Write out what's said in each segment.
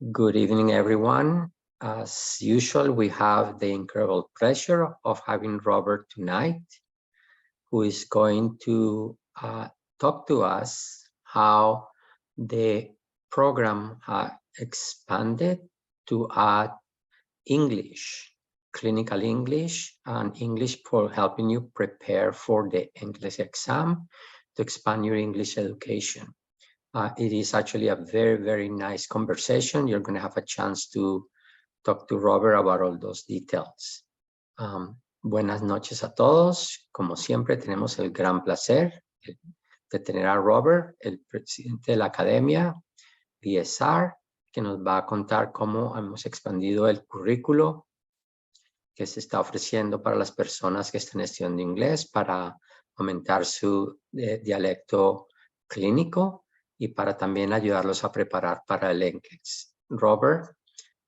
Good evening, everyone. As usual, we have the incredible pleasure of having Robert tonight, who is going to talk to us how the program expanded to add English, clinical English, and English for helping you prepare for the English exam to expand your English education. It is actually a very, very nice conversation. You're going to have a chance to talk to Robert about all those details. Buenas noches a todos. Como siempre, tenemos el gran placer de tener a Robert, el presidente de la academia BSR, que nos va a contar cómo hemos expandido el currículo que se está ofreciendo para las personas que están estudiando inglés para aumentar su dialecto clínico y para también ayudarlos a preparar para el NCLEX. Robert,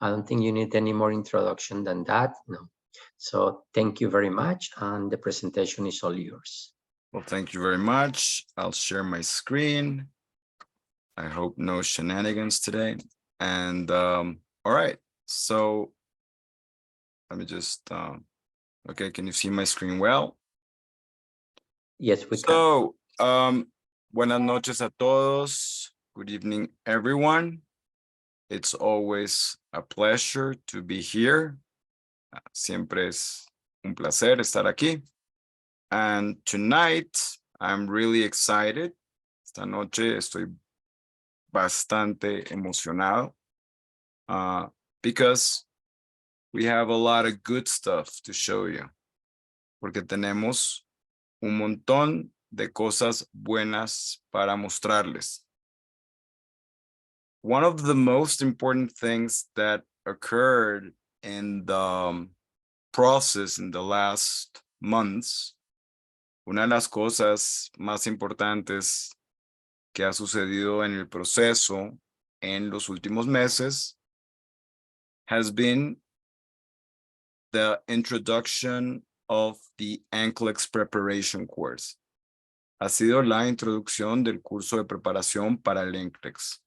I don't think you need any more introduction than that. No. So thank you very much, and the presentation is all yours. Well, thank you very much. I'll share my screen. I hope no shenanigans today. And all right, so let me just, okay, can you see my screen well? Yes, we can. So, buenas noches a todos. Good evening, everyone. It's always a pleasure to be here. Siempre es un placer estar aquí. And tonight, I'm really excited. Esta noche estoy bastante emocionado because we have a lot of good stuff to show you. Porque tenemos un montón de cosas buenas para mostrarles. One of the most important things that occurred in the process in the last months, una de las cosas más importantes que ha sucedido en el proceso en los últimos meses has been the introduction of the NCLEX preparation course. Ha sido la introducción del curso de preparación para el NCLEX.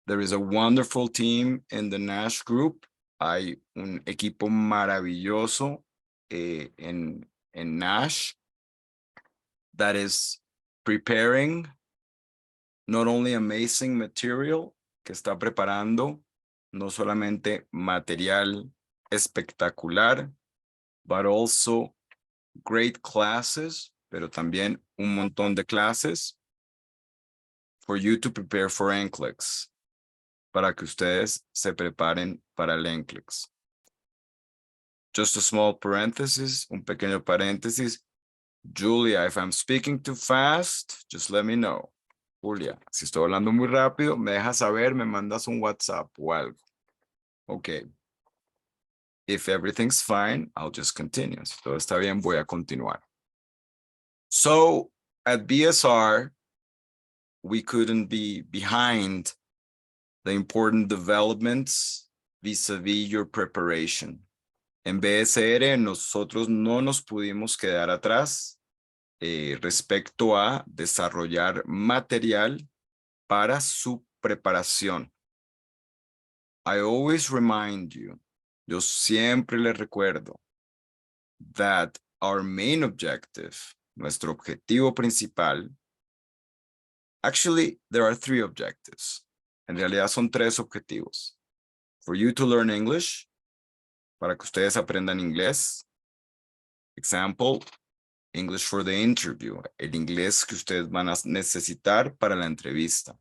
There is a wonderful team in the NASH group. Hay un equipo maravilloso en NASH that is preparing not only amazing material, que está preparando no solamente material espectacular, but also great classes, pero también un montón de clases for you to prepare for NCLEX, para que ustedes se preparen para el NCLEX. Just a small parenthesis, un pequeño paréntesis. Julia, if I'm speaking too fast, just let me know. Julia, si estoy hablando muy rápido, me dejas saber, me mandas un WhatsApp o algo. Okay. If everything's fine, I'll just continue. Si todo está bien, voy a continuar. So, at BSR, we couldn't be behind the important developments vis-a-vis your preparation. En BSR, nosotros no nos pudimos quedar atrás respecto a desarrollar material para su preparación. I always remind you, yo siempre les recuerdo, that our main objective, nuestro objetivo principal, actually, there are three objectives. En realidad son tres objetivos. For you to learn English, para que ustedes aprendan inglés. Example, English for the interview, el inglés que ustedes van a necesitar para la entrevista.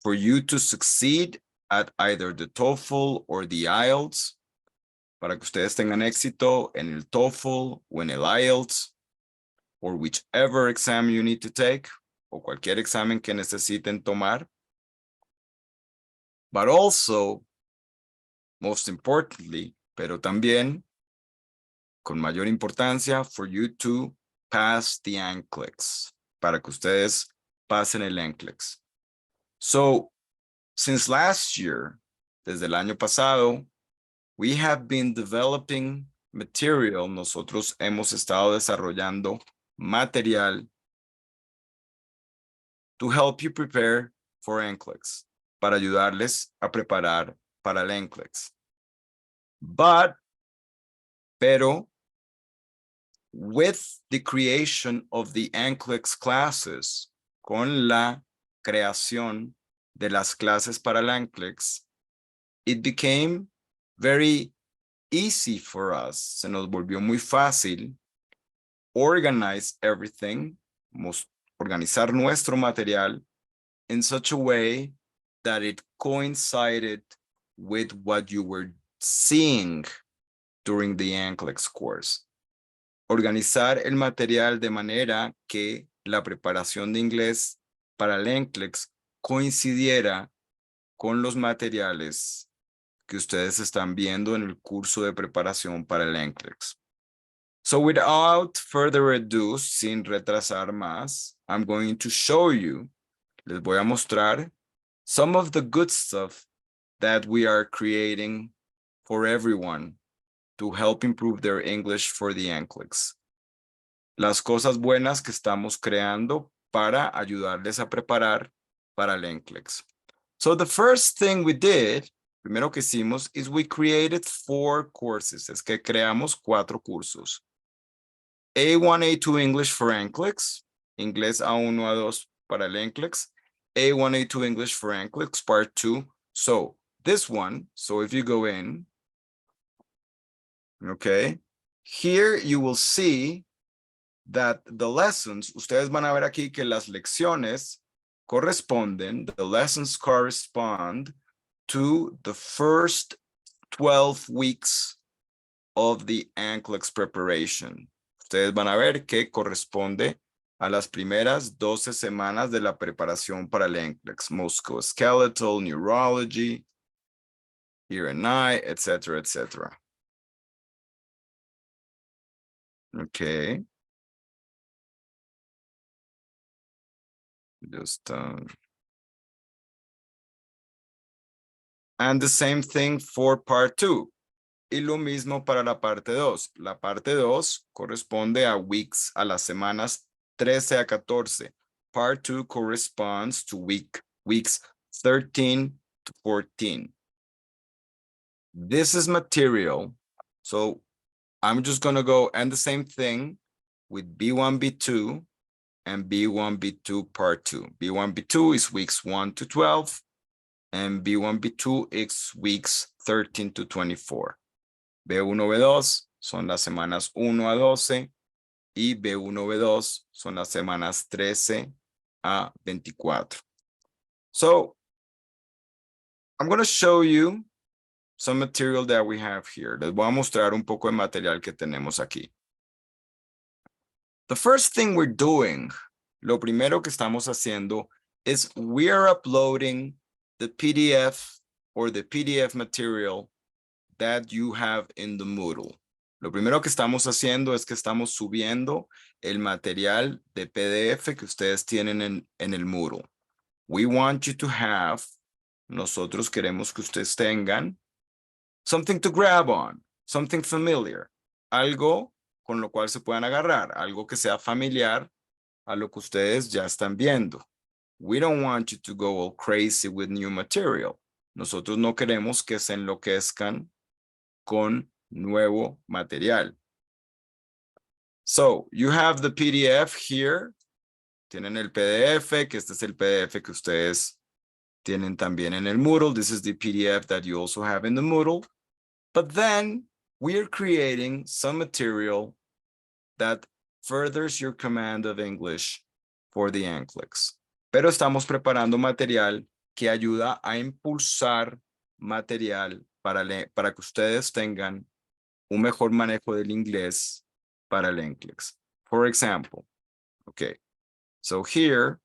For you to succeed at either the TOEFL or the IELTS, para que ustedes tengan éxito en el TOEFL o en el IELTS, or whichever exam you need to take, o cualquier examen que necesiten tomar. But also, most importantly, pero también, con mayor importancia, for you to pass the NCLEX, para que ustedes pasen el NCLEX. So, since last year, desde el año pasado, we have been developing material. Nosotros hemos estado desarrollando material to help you prepare for NCLEX. para ayudarles a preparar para el NCLEX. Pero, with the creation of the NCLEX classes, con la creación de las clases para el NCLEX, it became very easy for us. Se nos volvió muy fácil organize everything, organizar nuestro material in such a way that it coincided with what you were seeing during the NCLEX course. Organizar el material de manera que la preparación de inglés para el NCLEX coincidiera con los materiales que ustedes están viendo en el curso de preparación para el NCLEX. So without further ado, sin retrasar más, I'm going to show you, les voy a mostrar some of the good stuff that we are creating for everyone to help improve their English for the NCLEX. Las cosas buenas que estamos creando para ayudarles a preparar para el NCLEX. So the first thing we did, primero que hicimos, is we created 4 courses. Es que creamos 4 cursos. A1, A2 English for NCLEX, Inglés A1, A2 para el NCLEX, A1, A2 English for NCLEX, Part 2. So this one, so if you go in, okay, here you will see that the lessons, ustedes van a ver aquí que las lecciones corresponden, the lessons correspond to the first 12 weeks of the NCLEX preparation. Ustedes van a ver que corresponde a las primeras 12 semanas de la preparación para el NCLEX, musculoskeletal, neurology, ear and eye, etc., etc. Okay. Just and the same thing for part 2. Y lo mismo para la parte 2. La parte 2 corresponde a weeks, a las semanas 13 a 14. Part 2 corresponds to weeks 13 to 14. This is material. So I'm just going to go and the same thing with B1, B2 and B1, B2 part 2. B1, B2 is weeks 1 to 12 and B1, B2 is weeks 13 to 24. B1, B2 son las semanas 1 a 12 y B1, B2 son las semanas 13 a 24. So I'm going to show you some material that we have here. Les voy a mostrar un poco de material que tenemos aquí. The first thing we're doing, lo primero que estamos haciendo is we are uploading the PDF or the PDF material that you have in the Moodle. Lo primero que estamos haciendo es que estamos subiendo el material de PDF que ustedes tienen en el Moodle. We want you to have, nosotros queremos que ustedes tengan something to grab on, something familiar, algo con lo cual se puedan agarrar, algo que sea familiar a lo que ustedes ya están viendo. We don't want you to go all crazy with new material. Nosotros no queremos que se enloquezcan con nuevo material. So, you have the PDF here. Tienen el PDF, que este es el PDF que ustedes tienen también en el Moodle. This is the PDF that you also have in the Moodle. But then we are creating some material that furthers your command of English for the NCLEX. Pero estamos preparando material que ayuda a impulsar material para que ustedes tengan un mejor manejo del inglés para el NCLEX. For example, okay, so here,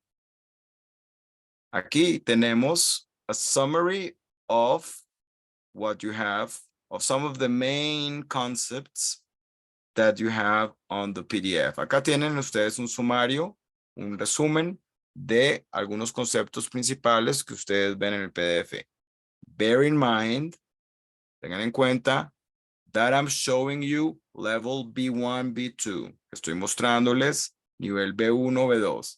aquí tenemos a summary of what you have, of some of the main concepts that you have on the PDF. Acá tienen ustedes un sumario, un resumen de algunos conceptos principales que ustedes ven en el PDF. Bear in mind, tengan en cuenta, that I'm showing you level B1, B2. Estoy mostrándoles nivel B1, B2.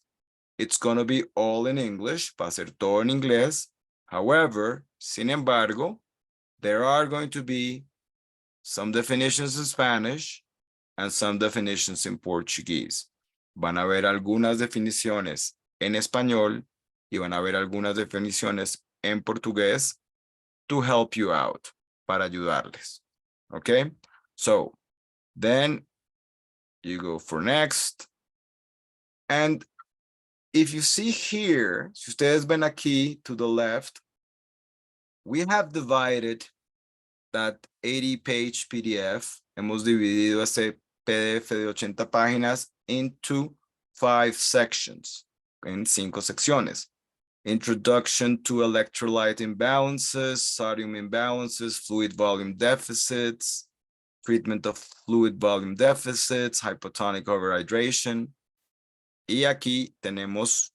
It's going to be all in English, va a ser todo en inglés, However, sin embargo, there are going to be some definitions in Spanish and some definitions in Portuguese. Van a haber algunas definiciones en español y van a haber algunas definiciones en portugués to help you out, para ayudarles. Okay? So, then you go for next. And if you see here, si ustedes ven aquí to the left, we have divided that 80-page PDF. Hemos dividido este PDF de 80 páginas into 5 sections, en 5 secciones. Introduction to electrolyte imbalances, sodium imbalances, fluid volume deficits, treatment of fluid volume deficits, hypotonic overhydration. Y aquí tenemos,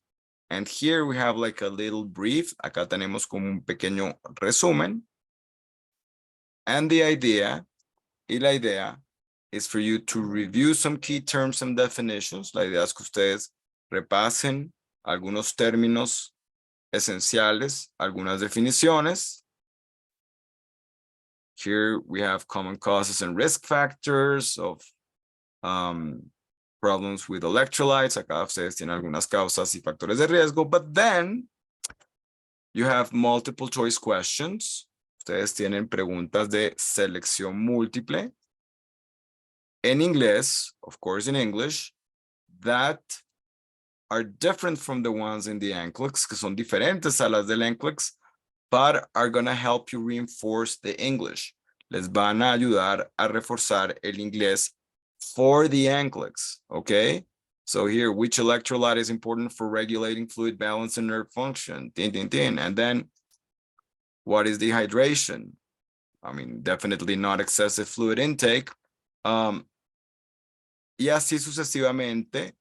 and here we have like a little brief. Acá tenemos como un pequeño resumen. And the idea, y la idea, is for you to review some key terms and definitions. La idea es que ustedes repasen algunos términos esenciales, algunas definiciones. Here we have common causes and risk factors of problems with electrolytes. Acá ustedes tienen algunas causas y factores de riesgo, but then you have multiple choice questions. Ustedes tienen preguntas de selección múltiple en inglés, of course in English, that are different from the ones in the NCLEX, que son diferentes a las del NCLEX, but are going to help you reinforce the English. Les van a ayudar a reforzar el inglés for the NCLEX, okay? So here, which electrolyte is important for regulating fluid balance and nerve function? Tin, tin, tin. And then, what is dehydration? I mean, definitely not excessive fluid intake. Y así sucesivamente,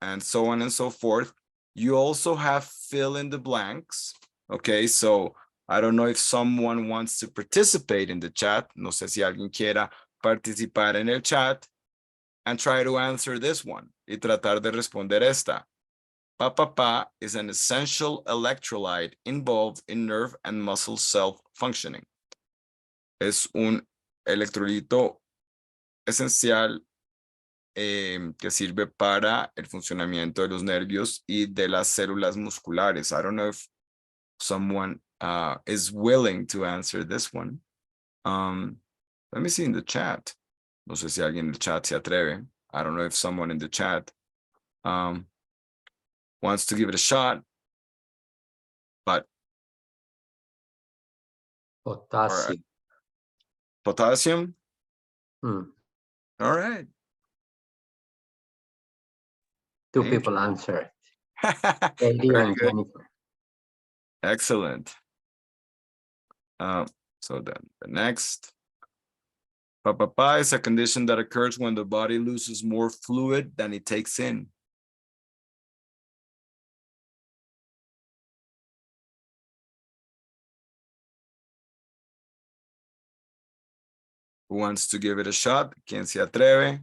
and so on and so forth. You also have fill in the blanks. Okay, so I don't know if someone wants to participate in the chat. No sé si alguien quiera participar en el chat and try to answer this one y tratar de responder esta. PAPA is an essential electrolyte involved in nerve and muscle self-functioning. Es un electrolito esencial que sirve para el funcionamiento de los nervios y de las células musculares. I don't know if someone is willing to answer this one. Let me see in the chat. No sé si alguien en el chat se atreve. I don't know if someone in the chat wants to give it a shot. But Potassium. Potassium? Hmm. All right. Two people answered. Very Eddie and good. Jennifer. Excellent. So then the next. PAPA is a condition that occurs when the body loses more fluid than it takes in. Who wants to give it a shot? ¿Quién se atreve?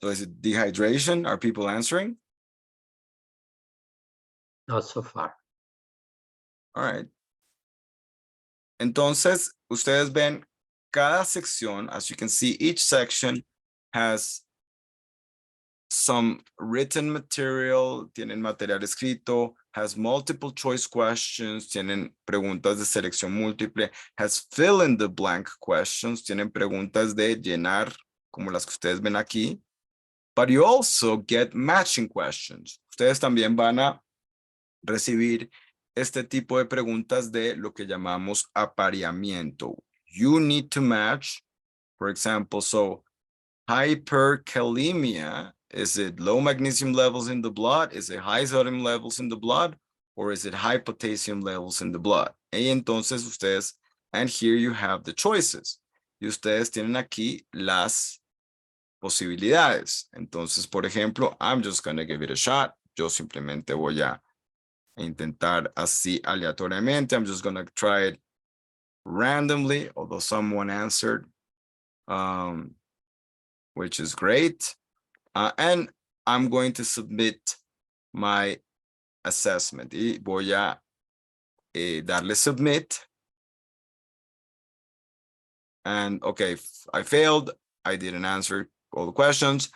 So is it dehydration? Are people answering? Not so far. All right. Entonces, ustedes ven cada sección, as you can see, each section has some written material, tienen material escrito, has multiple choice questions, tienen preguntas de selección múltiple, has fill in the blank questions, tienen preguntas de llenar, como las que ustedes ven aquí. But you also get matching questions. Ustedes también van a recibir este tipo de preguntas de lo que llamamos apareamiento. You need to match, for example, so hyperkalemia, is it low magnesium levels in the blood? Is it high sodium levels in the blood? Or is it high potassium levels in the blood? Y entonces ustedes, and here you have the choices. Y ustedes tienen aquí las posibilidades. Entonces, por ejemplo, I'm just going to give it a shot. Yo simplemente voy a intentar así aleatoriamente. I'm just going to try it randomly, although someone answered. which is great. And I'm going to submit my assessment. Y voy a darle submit. And okay, I failed. I didn't answer all the questions.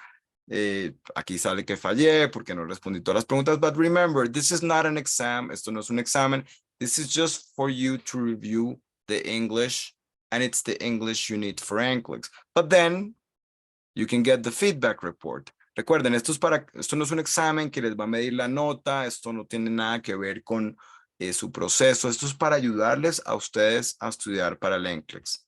Aquí sale que fallé porque no respondí todas las preguntas. But remember, this is not an exam. Esto no es un examen. This is just for you to review the English, and it's the English you need for NCLEX. But then you can get the feedback report. Recuerden, esto no es un examen que les va a medir la nota. Esto no tiene nada que ver con su proceso. Esto es para ayudarles a ustedes a estudiar para el NCLEX.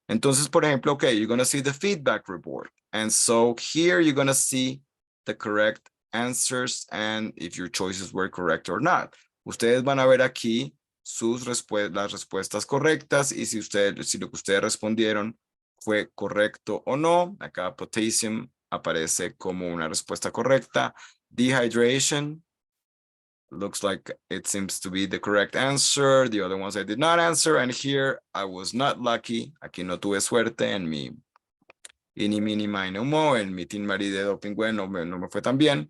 Entonces, por ejemplo, okay, you're going to see the feedback report. And so here you're going to see the correct answers and if your choices were correct or not. Ustedes van a ver aquí las respuestas correctas y si lo que ustedes respondieron fue correcto o no. Acá potassium aparece como una respuesta correcta. Dehydration looks like it seems to be the correct answer. The other ones I did not answer. And here I was not lucky. Aquí no tuve suerte en mi ini, mini, mine, mo. En mi Team Marie de doping, bueno, no me fue tan bien.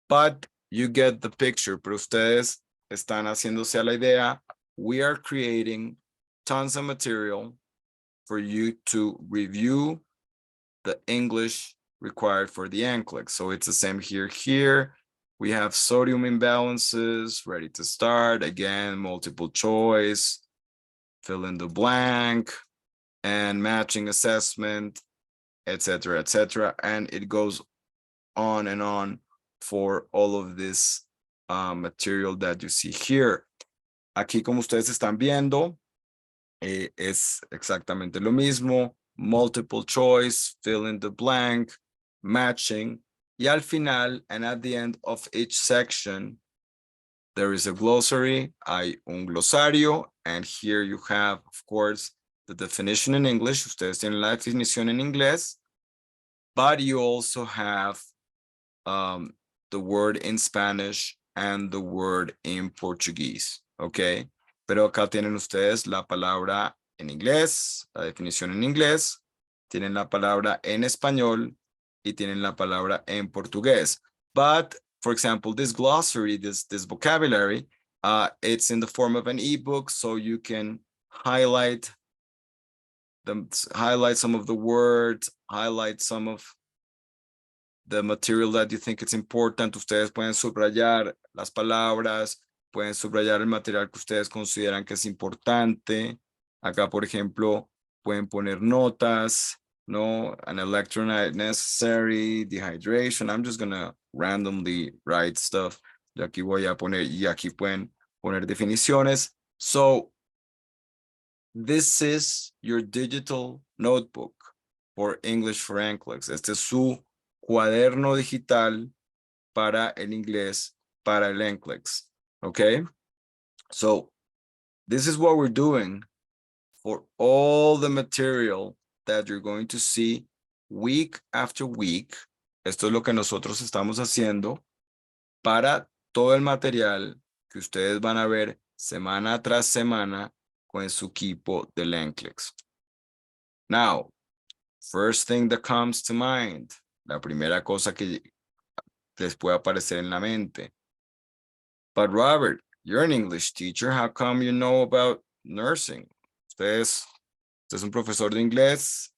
But you get the picture. Pero ustedes están haciéndose a la idea. We are creating tons of material for you to review the English required for the NCLEX. So it's the same here. We have sodium imbalances, ready to start. Again, multiple choice, fill in the blank, and matching assessment, etc., etc. And it goes on and on for all of this material that you see here. Aquí, como ustedes están viendo, es exactamente lo mismo. Multiple choice, fill in the blank, matching. Y al final, and at the end of each section, there is a glossary, hay un glosario, and here you have, of course, the definition in English. Ustedes tienen la definición en inglés, but you also have the word in Spanish and the word in Portuguese, okay? Pero acá tienen ustedes la palabra en inglés, la definición en inglés, tienen la palabra en español, y tienen la palabra en portugués. But, for example, this glossary, this vocabulary, it's in the form of an ebook, so you can highlight some of the words, highlight some of the material that you think it's important. Ustedes pueden subrayar las palabras, pueden subrayar el material que ustedes consideran que es importante. Acá, por ejemplo, pueden poner notas, no, an electrolyte necessary, dehydration. I'm just gonna randomly write stuff. Yo aquí voy a poner, y aquí pueden poner definiciones. So, this is your digital notebook for English for NCLEX. Este es su cuaderno digital para el inglés, para el NCLEX. Okay? So, this is what we're doing for all the material that you're going to see week after week. Esto es lo que nosotros estamos haciendo para todo el material que ustedes van a ver semana tras semana con su equipo del NCLEX. Now, first thing that comes to mind, la primera cosa que les puede aparecer en la mente. But Robert, you're an English teacher. How come you know about nursing? Usted es un profesor de inglés.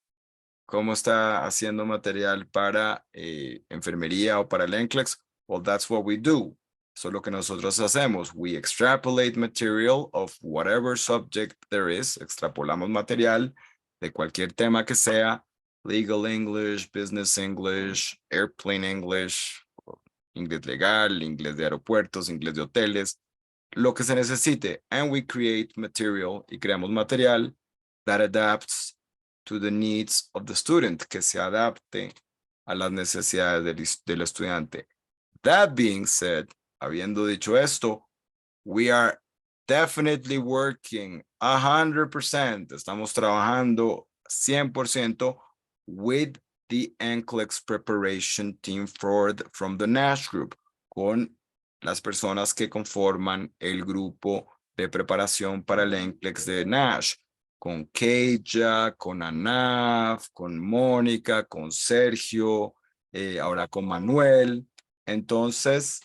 ¿Cómo está haciendo material para enfermería o para el NCLEX? Well, that's what we do. Eso es lo que nosotros hacemos. We extrapolate material of whatever subject there is. Extrapolamos material de cualquier tema que sea. Legal English, Business English, Airplane English, inglés legal, inglés de aeropuertos, inglés de hoteles, lo que se necesite. And we create material y creamos material that adapts to the needs of the student, que se adapte a las necesidades del estudiante. That being said, habiendo dicho esto, we are definitely working 100%. Estamos trabajando 100% with the NCLEX preparation team from the NASH group, con las personas que conforman el grupo de preparación para el NCLEX de NASH. con Keija, con Anaf, con Mónica, con Sergio, ahora con Manuel. Entonces,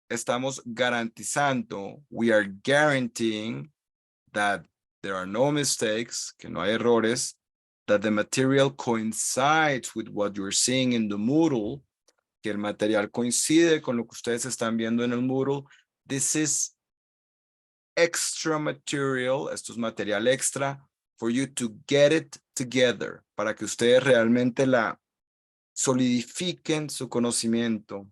estamos garantizando, we are guaranteeing that there are no mistakes, que no hay errores, that the material coincides with what you're seeing in the Moodle, que el material coincide con lo que ustedes están viendo en el Moodle. This is extra material, esto es material extra, for you to get it together, para que ustedes realmente la solidifiquen su conocimiento.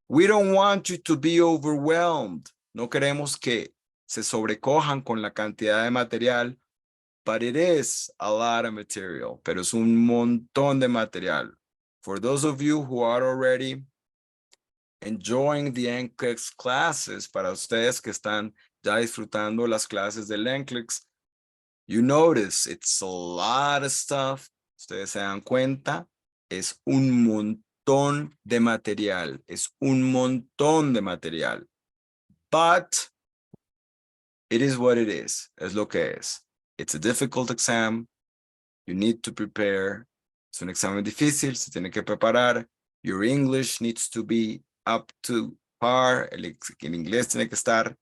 We don't want you to be overwhelmed. No queremos que se sobrecojan con la cantidad de material, but it is a lot of material, pero es un montón de material. For those of you who are already enjoying the NCLEX classes, para ustedes que están ya disfrutando las clases del NCLEX, you notice it's a lot of stuff. Ustedes se dan cuenta, es un montón de material, es un montón de material. But it is what it is, es lo que es. It's a difficult exam, you need to prepare. Es un examen difícil, se tiene que preparar. Your English needs to be up to par, el inglés tiene que estar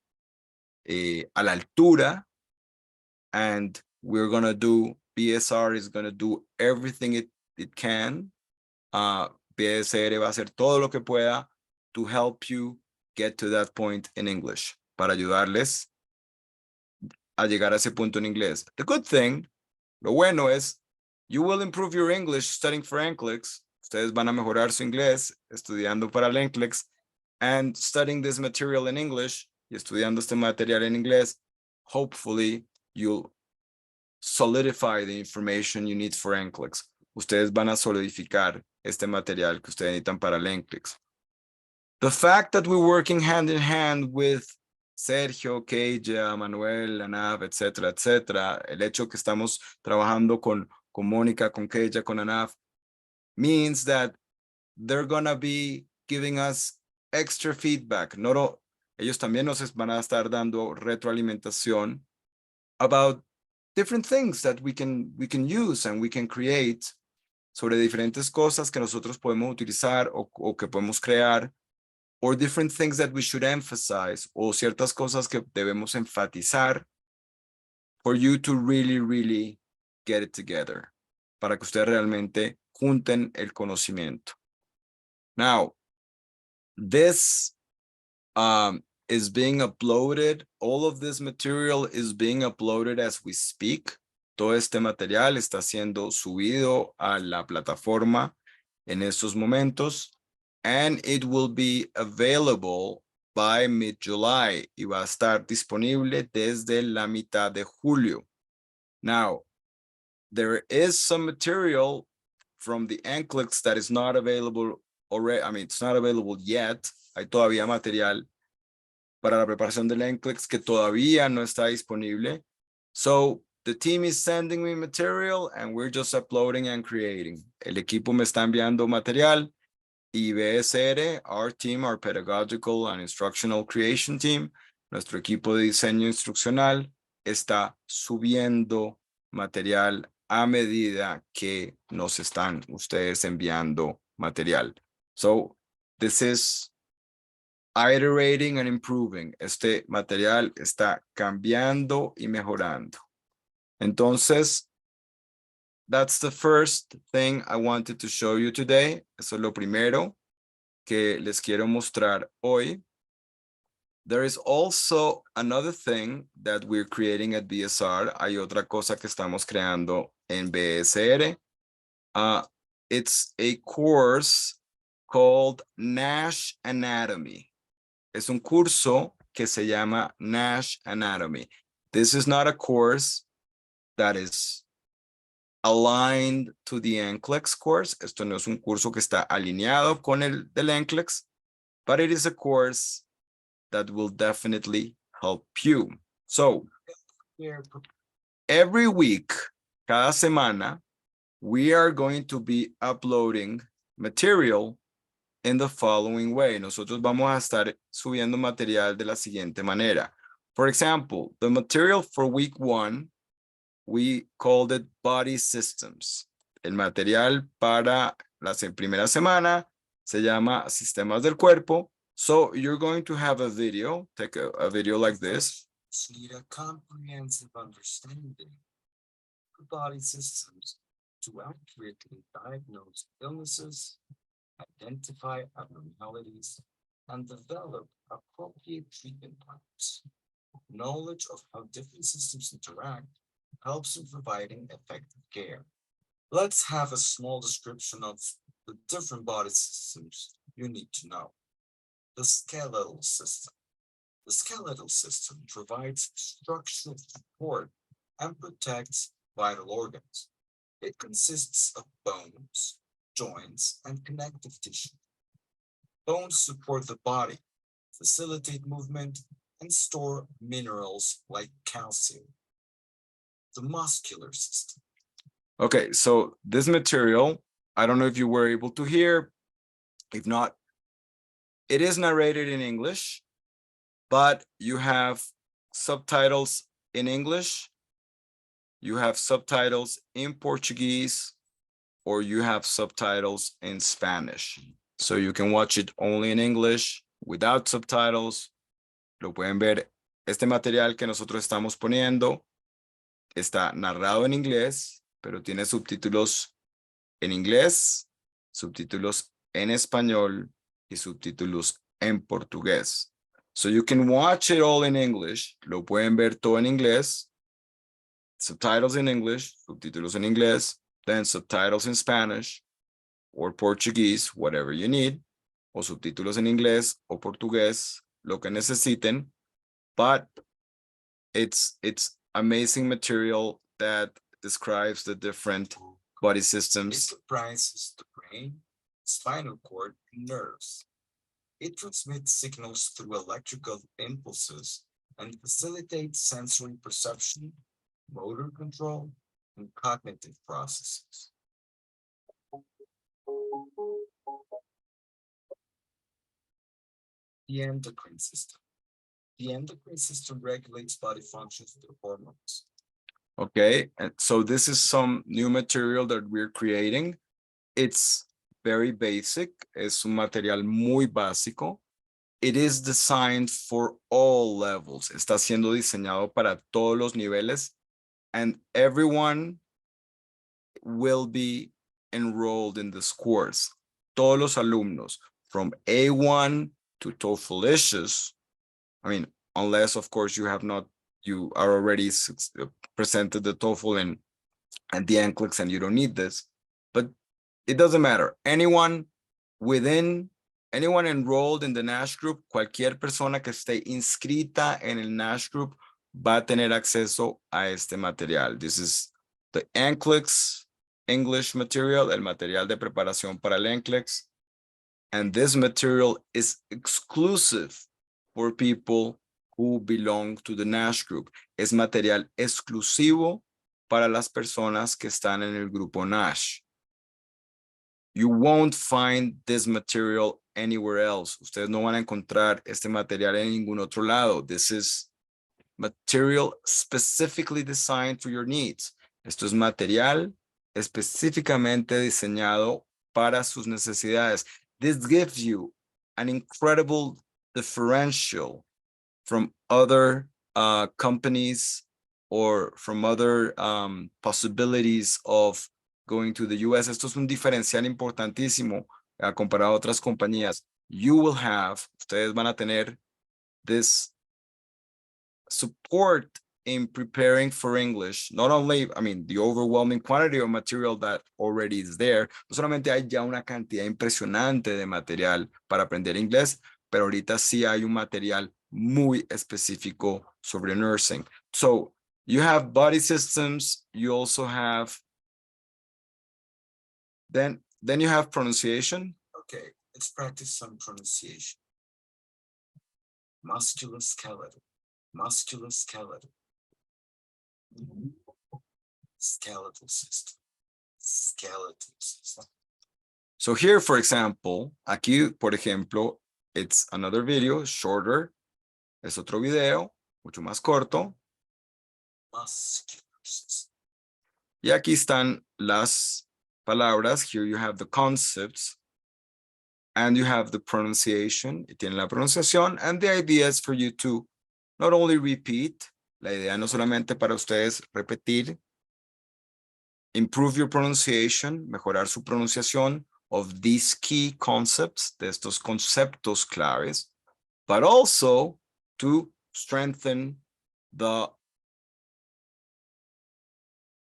a la altura. And we're gonna do, BSR is gonna do everything it can. BSR va a hacer todo lo que pueda to help you get to that point in English, para ayudarles a llegar a ese punto en inglés. The good thing, lo bueno es, you will improve your English studying for NCLEX. Ustedes van a mejorar su inglés estudiando para el NCLEX and studying this material in English y estudiando este material en inglés. Hopefully, you'll solidify the information you need for NCLEX. Ustedes van a solidificar este material que ustedes necesitan para el NCLEX. The fact that we're working hand in hand with Sergio, Keija, Manuel, Anaf, etcétera, etcétera, el hecho que estamos trabajando con Mónica, con Keija, con Anaf, means that they're gonna be giving us extra feedback. Ellos también nos van a estar dando retroalimentación about different things that we can use and we can create, sobre diferentes cosas que nosotros podemos utilizar o que podemos crear, or different things that we should emphasize, o ciertas cosas que debemos enfatizar, for you to really, really get it together, para que ustedes realmente junten el conocimiento. Now, this is being uploaded. All of this material is being uploaded as we speak. Todo este material está siendo subido a la plataforma en estos momentos. And it will be available by mid-July. Y va a estar disponible desde la mitad de julio. Now, there is some material from the NCLEX that is not available already. I mean, it's not available yet. Hay todavía material para la preparación del NCLEX que todavía no está disponible. So, the team is sending me material and we're just uploading and creating. El equipo me está enviando material y BSR, our team, our pedagogical and instructional creation team, nuestro equipo de diseño instruccional, está subiendo material a medida que nos están ustedes enviando material. So, this is iterating and improving. Este material está cambiando y mejorando. Entonces, that's the first thing I wanted to show you today. Eso es lo primero que les quiero mostrar hoy. There is also another thing that we're creating at BSR. Hay otra cosa que estamos creando en BSR. It's a course called NASH Anatomy. Es un curso que se llama NASH Anatomy. This is not a course that is aligned to the NCLEX course. Esto no es un curso que está alineado con el del NCLEX, but it is a course that will definitely help you. So, every week, cada semana, we are going to be uploading material in the following way. Nosotros vamos a estar subiendo material de la siguiente manera. For example, the material for week 1, we called it body systems. El material para la primera semana se llama sistemas del cuerpo. So you're going to have a video, take a video like this. Need a comprehensive understanding of body systems to accurately diagnose illnesses, identify abnormalities, and develop appropriate treatment plans. Knowledge of how different systems interact helps in providing effective care. Let's have a small description of the different body systems you need to know. The skeletal system. The skeletal system provides structural support and protects vital organs. It consists of bones, joints, and connective tissue. Bones support the body, facilitate movement, and store minerals like calcium. The muscular system. Okay, so this material, I don't know if you were able to hear. If not, it is narrated in English, but you have subtitles in English, you have subtitles in Portuguese, or you have subtitles in Spanish. So you can watch it only in English, without subtitles. Lo pueden ver. Este material que nosotros estamos poniendo está narrado en inglés, pero tiene subtítulos en inglés, subtítulos en español y subtítulos en portugués. So you can watch it all in English. Lo pueden ver todo en inglés. Subtitles in English, subtítulos en inglés, then subtitles in Spanish or Portuguese, whatever you need, o subtítulos en inglés o portugués, lo que necesiten. But it's amazing material that describes the different body systems. It comprises the brain, spinal cord, and nerves. It transmits signals through electrical impulses and facilitates sensory perception, motor control, and cognitive processes. The endocrine system. The endocrine system regulates body functions through hormones. Okay, and so this is some new material that we're creating. It's very basic. Es un material muy básico. It is designed for all levels. Está siendo diseñado para todos los niveles, and everyone will be enrolled in this course. Todos los alumnos from A1 to TOEFLicious. I mean, unless of course you are already presented the TOEFL and the NCLEX and you don't need this, but it doesn't matter. Anyone enrolled in the NASH group, cualquier persona que esté inscrita en el NASH group va a tener acceso a este material. This is the NCLEX English material, el material de preparación para el NCLEX. And this material is exclusive for people who belong to the NASH group. Es material exclusivo para las personas que están en el grupo NASH. You won't find this material anywhere else. Ustedes no van a encontrar este material en ningún otro lado. This is material specifically designed for your needs. Esto es material específicamente diseñado para sus necesidades. This gives you an incredible differential from other companies or from other possibilities of going to the US. Esto es un diferencial importantísimo comparado a otras compañías. Ustedes van a tener this support in preparing for English. Not only, I mean, the overwhelming quantity of material that already is there. No solamente hay ya una cantidad impresionante de material para aprender inglés, pero ahorita sí hay un material muy específico sobre nursing. So you have body systems. You also have, then you have pronunciation. Okay, let's practice some pronunciation. Musculoskeletal, musculoskeletal. Skeletal system, skeletal system. So here, for example, aquí, por ejemplo, it's another video, shorter. Es otro video. mucho más corto. Muscular system. Y aquí están las palabras. Here you have the concepts. And you have the pronunciation. Y tiene la pronunciación. And the idea is for you to not only repeat. La idea no solamente para ustedes repetir. Improve your pronunciation. Mejorar su pronunciación of these key concepts. De estos conceptos claves. But also to strengthen the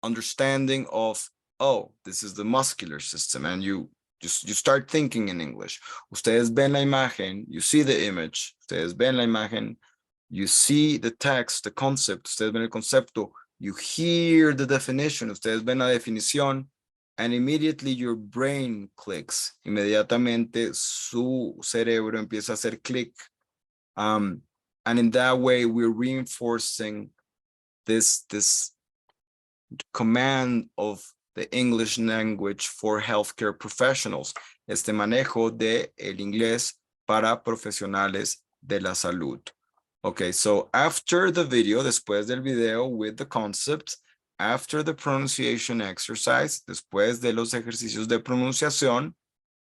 understanding of, oh, this is the muscular system, and you start thinking in English. Ustedes ven la imagen, you see the image. Ustedes ven la imagen, you see the text, the concept. Ustedes ven el concepto, you hear the definition. Ustedes ven la definición, and immediately your brain clicks. Inmediatamente su cerebro empieza a hacer clic. And in that way, we're reinforcing this command of the English language for healthcare professionals. Este manejo de el inglés para profesionales de la salud. Okay, so after the video, después del video with the concepts, after the pronunciation exercise, después de los ejercicios de pronunciación,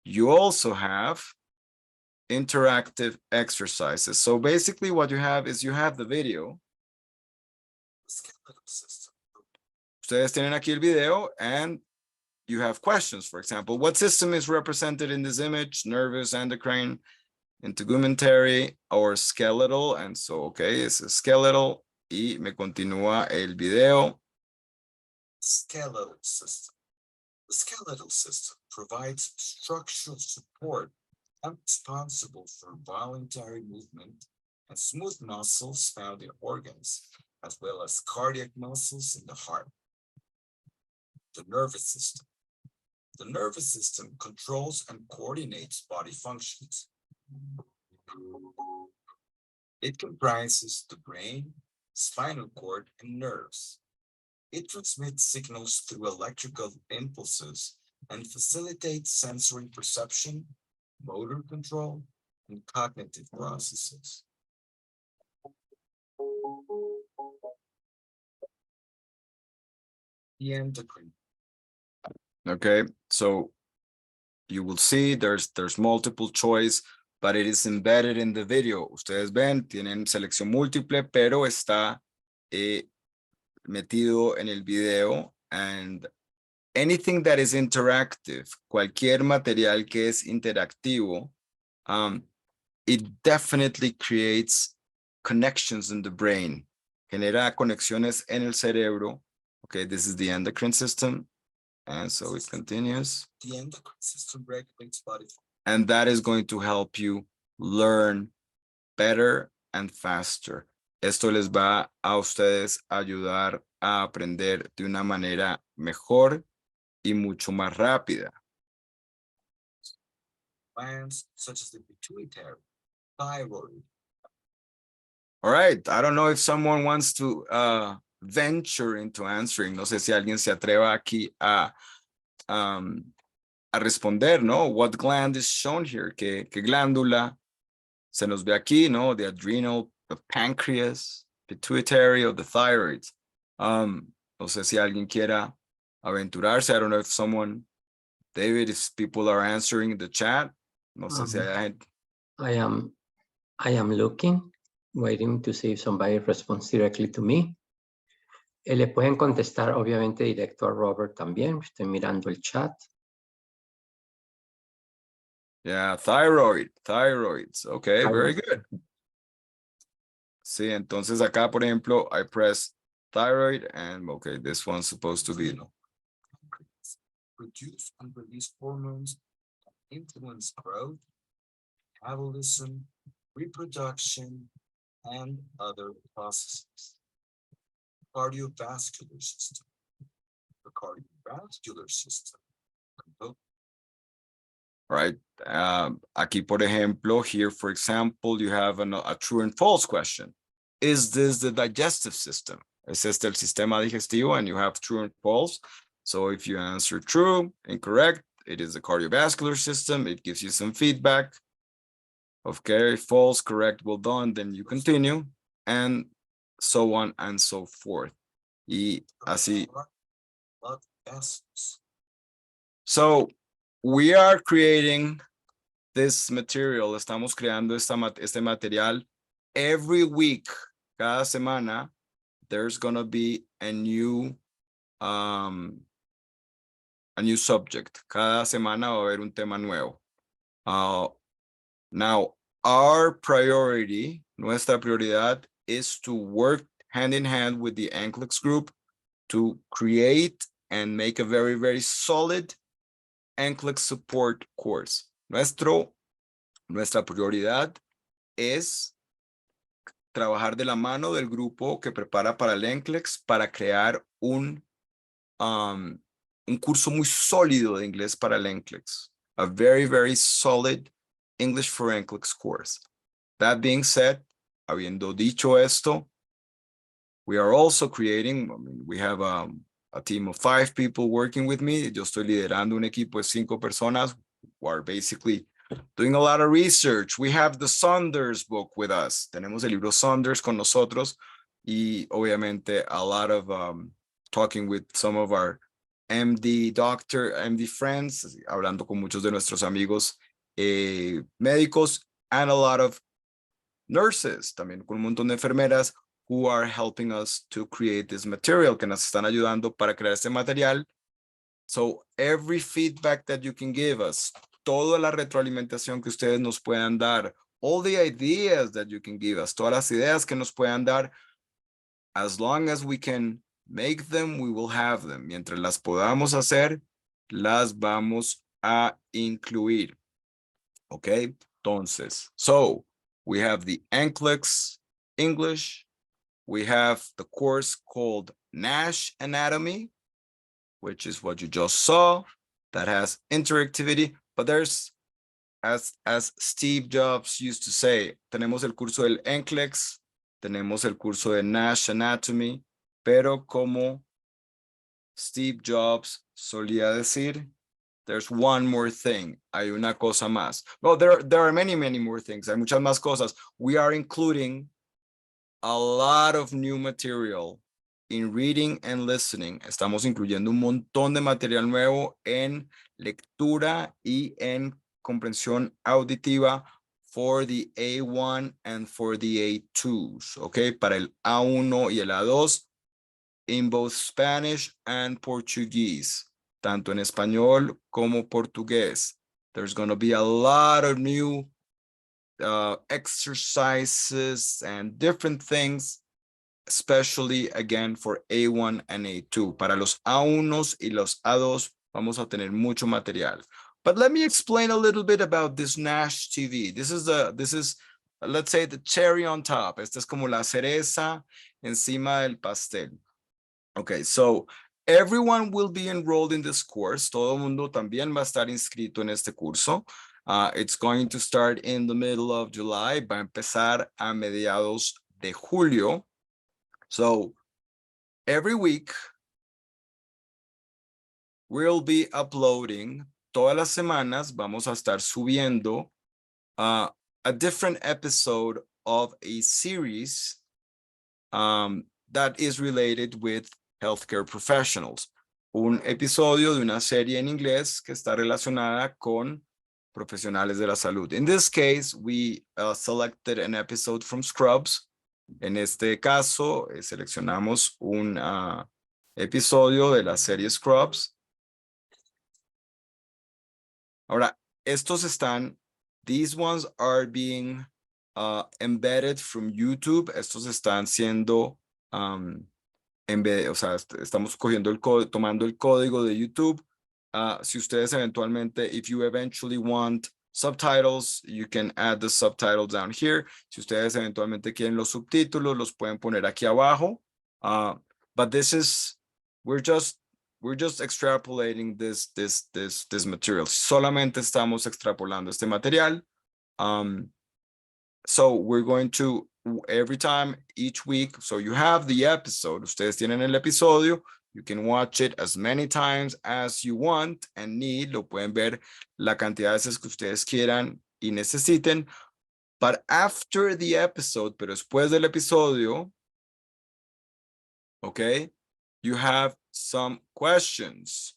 you also have interactive exercises. So basically what you have is you have the video. Skeletal system. Ustedes tienen aquí el video and you have questions. For example, what system is represented in this image? Nervous, endocrine, integumentary, or skeletal. And so, okay, it's a skeletal. Y me continúa el video. Skeletal system. The skeletal system provides structural support and responsible for voluntary movement and smooth muscles found in organs, as well as cardiac muscles in the heart. The nervous system. The nervous system controls and coordinates body functions. It comprises the brain, spinal cord, and nerves. It transmits signals through electrical impulses and facilitates sensory perception, motor control, and cognitive processes. The endocrine. Okay, so you will see there's multiple choice, but it is embedded in the video. Ustedes ven, tienen selección múltiple, pero está metido en el video. And anything that is interactive, cualquier material que es interactivo, it definitely creates connections in the brain. Genera conexiones en el cerebro. Okay, this is the endocrine system. And so it continues. The endocrine system regulates body function. And that is going to help you learn better and faster. Esto les va a ustedes ayudar a aprender de una manera mejor y mucho más rápida. Glands such as the pituitary, thyroid. All right, I don't know if someone wants to venture into answering. No sé si alguien se atreva aquí a responder, ¿no? What gland is shown here? ¿Qué glándula se nos ve aquí, no? The adrenal, the pancreas, pituitary, or the thyroid. No sé si alguien quiera aventurarse. I don't know if someone, David, if people are answering in the chat. No sé si hay gente. I am looking, waiting to see if somebody responds directly to me. Le pueden contestar obviamente directo a Robert también. Estoy mirando el chat. Yeah, thyroids. Okay, very good. Sí, entonces acá, por ejemplo, I press thyroid and okay, this one's supposed to be. Produce and release hormones that influence growth, metabolism, reproduction, and other processes. Cardiovascular system. The cardiovascular system. Right. Aquí, por ejemplo, here, for example, you have a true and false question. Is this the digestive system? ¿Es este el sistema digestivo? And you have true and false. So if you answer true, incorrect, it is the cardiovascular system. It gives you some feedback. Okay, false, correct, well done. Then you continue. And so on and so forth. Y así. Blood vessels. So we are creating this material. Estamos creando este material every week. Cada semana, there's gonna be a new subject. Cada semana va a haber un tema nuevo. Now, our priority, nuestra prioridad, is to work hand in hand with the NCLEX group to create and make a very, very solid NCLEX support course. Nuestra prioridad es trabajar de la mano del grupo que prepara para el NCLEX para crear un curso muy sólido de inglés para el NCLEX. A very, very solid English for NCLEX course. That being said, habiendo dicho esto, we are also creating, we have a team of 5 people working with me. Yo estoy liderando un equipo de 5 personas who are basically doing a lot of research. We have the Saunders book with us. Tenemos el libro Saunders con nosotros y obviamente a lot of talking with some of our MD friends, hablando con muchos de nuestros amigos médicos, and a lot of nurses, también con un montón de enfermeras who are helping us to create this material, que nos están ayudando para crear este material. So every feedback that you can give us, toda la retroalimentación que ustedes nos puedan dar, all the ideas that you can give us, todas las ideas que nos puedan dar, as long as we can make them, we will have them. Mientras las podamos hacer, las vamos a incluir. Okay, entonces, so we have the NCLEX English. We have the course called NASH Anatomy, which is what you just saw, that has interactivity, but there's, as Steve Jobs used to say, tenemos el curso del NCLEX, tenemos el curso de NASH Anatomy, pero como Steve Jobs solía decir, there's one more thing. Hay una cosa más. Well, there are many, many more things. Hay muchas más cosas. We are including a lot of new material in reading and listening. Estamos incluyendo un montón de material nuevo en lectura y en comprensión auditiva for the A1 and for the A2s, okay? Para el A1 y el A2 in both Spanish and Portuguese, tanto en español como portugués. There's going to be a lot of new exercises and different things, especially again for A1 and A2. Para los A1s y los A2 vamos a tener mucho material. But let me explain a little bit about this NASH TV. This is let's say the cherry on top. Esta es como la cereza encima del pastel. Okay, so everyone will be enrolled in this course. Todo mundo también va a estar inscrito en este curso. It's going to start in the middle of July. Va a empezar a mediados de julio. So every week, we'll be uploading, todas las semanas vamos a estar subiendo a different episode of a series that is related with healthcare professionals. Un episodio de una serie en inglés que está relacionada con profesionales de la salud. In this case, we selected an episode from Scrubs. En este caso, seleccionamos un episodio de la serie Scrubs. Ahora, these ones are being embedded from YouTube. Estos están siendo o sea, estamos cogiendo tomando el código de YouTube. Si ustedes eventualmente, if you eventually want subtitles, you can add the subtitles down here. Si ustedes eventualmente quieren los subtítulos, los pueden poner aquí abajo. But we're just extrapolating this material. Solamente estamos extrapolando este material. So we're going to, every time, each week, so you have the episode, ustedes tienen el episodio, you can watch it as many times as you want and need, lo pueden ver la cantidad de veces que ustedes quieran y necesiten, but after the episode, pero después del episodio, Okay, you have some questions.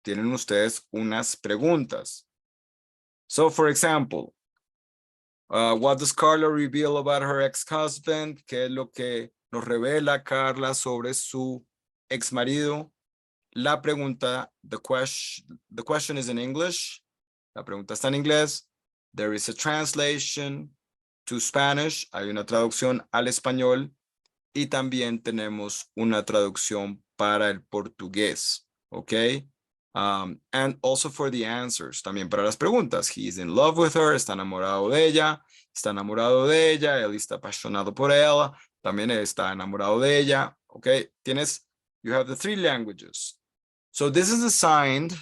Tienen ustedes unas preguntas. So, for example, what does Carla reveal about her ex-husband? ¿Qué es lo que nos revela Carla sobre su ex-marido? La pregunta, the question is in English. La pregunta está en inglés. There is a translation to Spanish. Hay una traducción al español. Y también tenemos una traducción para el portugués. ¿Ok? And also for the answers. También para las preguntas. He is in love with her. Está enamorado de ella. Está enamorado de ella. Él está apasionado por ella. También está enamorado de ella. ¿Ok? You have the 3 languages. So this is designed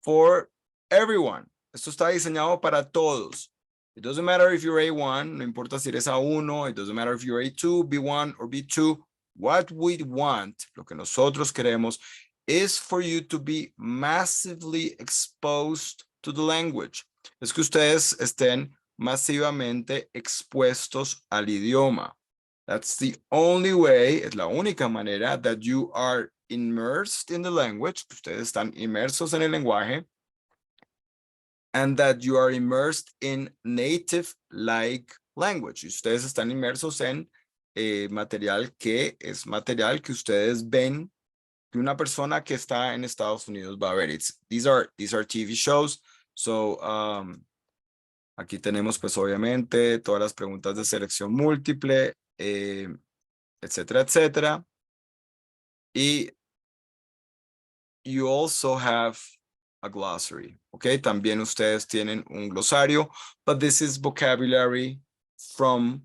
for everyone. Esto está diseñado para todos. It doesn't matter if you're A1, no importa si eres A1, it doesn't matter if you're A2, B1 or B2. What we want, lo que nosotros queremos, is for you to be massively exposed to the language. Es que ustedes estén masivamente expuestos al idioma. That's the only way, es la única manera that you are immersed in the language, ustedes están inmersos en el lenguaje, and that you are immersed in native-like language. Ustedes están inmersos en material que es material que ustedes ven que una persona que está en Estados Unidos va a ver. These are TV shows. So, aquí tenemos pues obviamente todas las preguntas de selección múltiple, etcétera, etcétera. Y you also have a glossary, okay? También ustedes tienen un glosario, but this is vocabulary from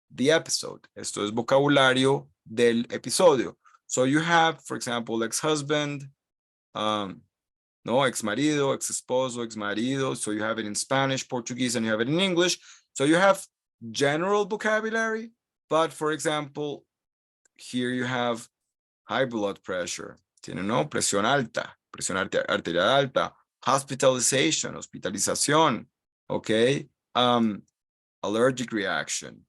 the episode. Esto es vocabulario del episodio. So you have, for example, ex-husband, no, ex-marido, ex-esposo, ex-marido. So you have it in Spanish, Portuguese, and you have it in English. So you have general vocabulary, but for example, here you have high blood pressure. Tiene, no, presión arterial alta, hospitalization, hospitalización, okay, allergic reaction.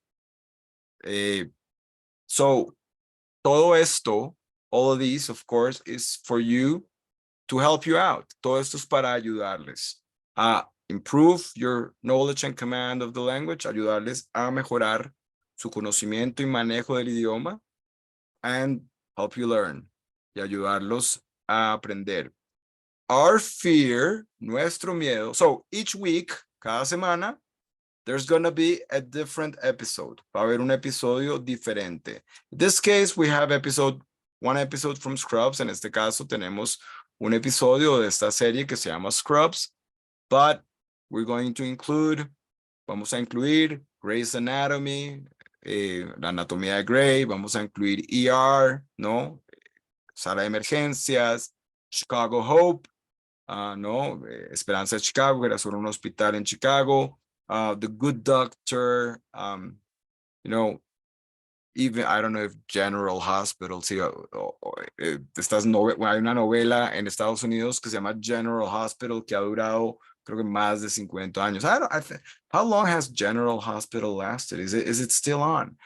So, todo esto, all of these, of course, is for you to help you out. Todo esto es para ayudarles a improve your knowledge and command of the language, ayudarles a mejorar su conocimiento y manejo del idioma, and help you learn, y ayudarlos a aprender. Our fear, nuestro miedo. So each week, cada semana, there's going to be a different episode. Va a haber un episodio diferente. In this case, we have one episode from Scrubs. En este caso, tenemos un episodio de esta serie que se llama Scrubs. But we're going to vamos a incluir Grey's Anatomy, la anatomía de Grey, vamos a incluir ER, ¿no? Sala de emergencias, Chicago Hope, ¿no? Esperanza de Chicago, que era solo un hospital en Chicago, The Good Doctor, you know, even, I don't know if General Hospital, sí, hay una novela en Estados Unidos que se llama General Hospital que ha durado, creo que más de 50 años. How long has General Hospital lasted? Is it still on?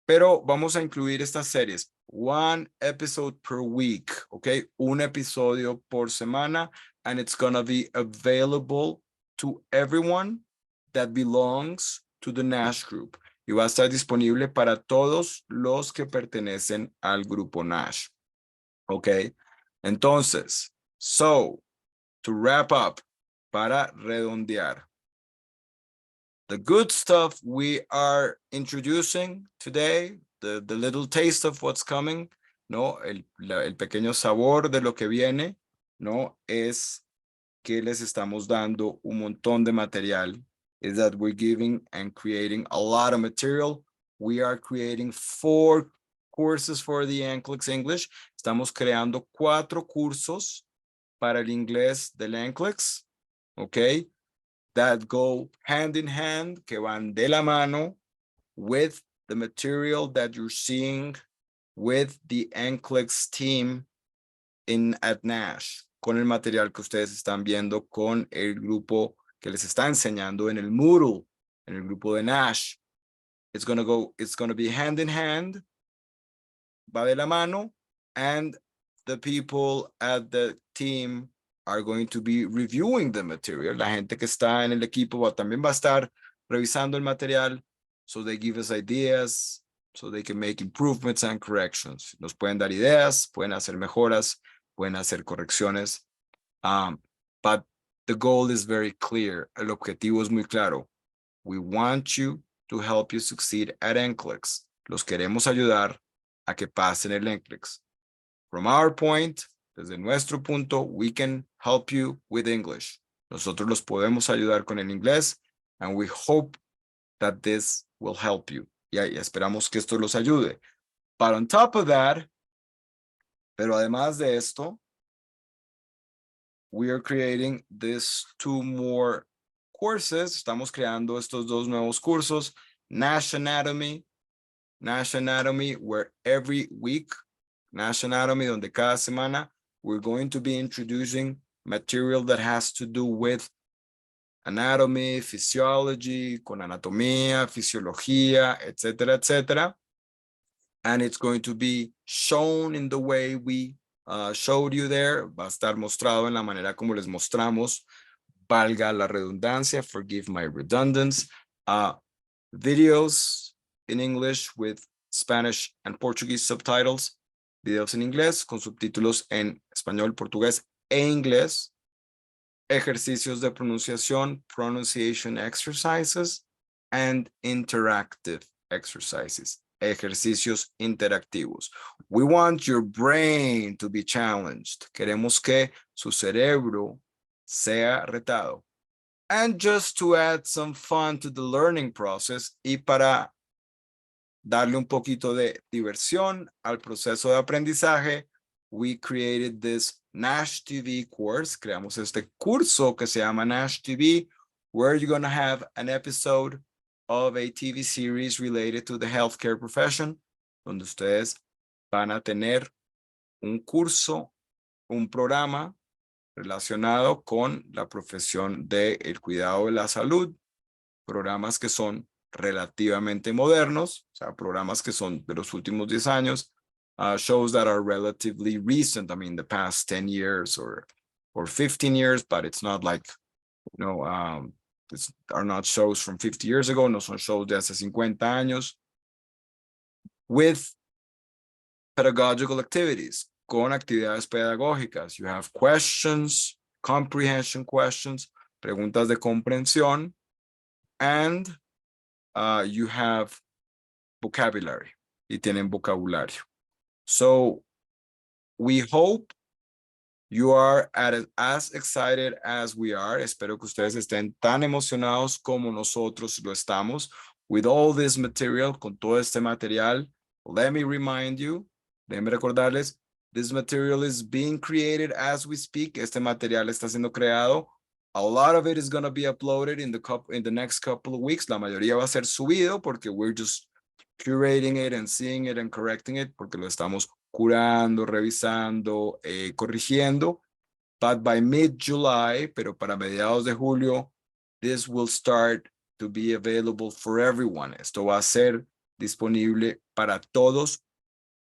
Pero vamos a incluir estas series. One episode per week, okay? Un episodio por semana, and it's gonna be available to everyone that belongs to the NASH group. Y va a estar disponible para todos los que pertenecen al grupo NASH. Okay? Entonces, so, to wrap up, para redondear, the good stuff we are introducing today, the little taste of what's coming, ¿no? El pequeño sabor de lo que viene, ¿no? Es que les estamos dando un montón de material, is that we're giving and creating a lot of material. We are creating 4 courses for the NCLEX English. Estamos creando 4 cursos para el inglés del NCLEX, okay? That go hand in hand, que van de la mano with the material that you're seeing with the NCLEX team at NASH, con el material que ustedes están viendo con el grupo que les está enseñando en el Moodle, en el grupo de NASH. It's gonna be hand in hand va de la mano, and the people at the team are going to be reviewing the material. La gente que está en el equipo también va a estar revisando el material, so they give us ideas, so they can make improvements and corrections. Nos pueden dar ideas, pueden hacer mejoras, pueden hacer correcciones. But the goal is very clear. El objetivo es muy claro. We want you to help you succeed at NCLEX. Los queremos ayudar a que pasen el NCLEX. From our point, desde nuestro punto, we can help you with English. Nosotros los podemos ayudar con el inglés, and we hope that this will help you. Y esperamos que esto los ayude. But on top of that, pero además de esto, we are creating these 2 more courses. Estamos creando estos 2 nuevos cursos. Nash Anatomy, where every week, Nash Anatomy, donde cada semana, we're going to be introducing material that has to do with anatomy, physiology, con anatomía, fisiología, etcétera, etcétera. And it's going to be shown in the way we showed you there. Va a estar mostrado en la manera como les mostramos. Valga la redundancia, forgive my redundance. Videos in English with Spanish and Portuguese subtitles. Videos en inglés con subtítulos en español, portugués e inglés. Ejercicios de pronunciación, pronunciation exercises, and interactive exercises. Ejercicios interactivos. We want your brain to be challenged. Queremos que su cerebro sea retado. And just to add some fun to the learning process, y para darle un poquito de diversión al proceso de aprendizaje, we created this Nash TV course. Creamos este curso que se llama Nash TV, where you're going to have an episode of a TV series related to the healthcare profession, donde ustedes van a tener un curso, un programa relacionado con la profesión del cuidado de la salud, programas que son relativamente modernos, o sea, programas que son de los últimos 10 años, shows that are relatively recent, I mean, the past 10 years or 15 years, but it's not like, you know, are not shows from 50 years ago, no son shows de hace 50 años, with pedagogical activities, con actividades pedagógicas. You have questions, comprehension questions, preguntas de comprensión, and you have vocabulary, y tienen vocabulario. So we hope you are as excited as we are. Espero que ustedes estén tan emocionados como nosotros lo estamos with all this material, con todo este material. Let me remind you, déjenme recordarles, this material is being created as we speak. Este material está siendo creado. A lot of it is going to be uploaded in the next couple of weeks. La mayoría va a ser subido porque we're just curating it and seeing it and correcting it, porque lo estamos curando, revisando, corrigiendo. But by mid-July, pero para mediados de julio, this will start to be available for everyone. Esto va a ser disponible para todos.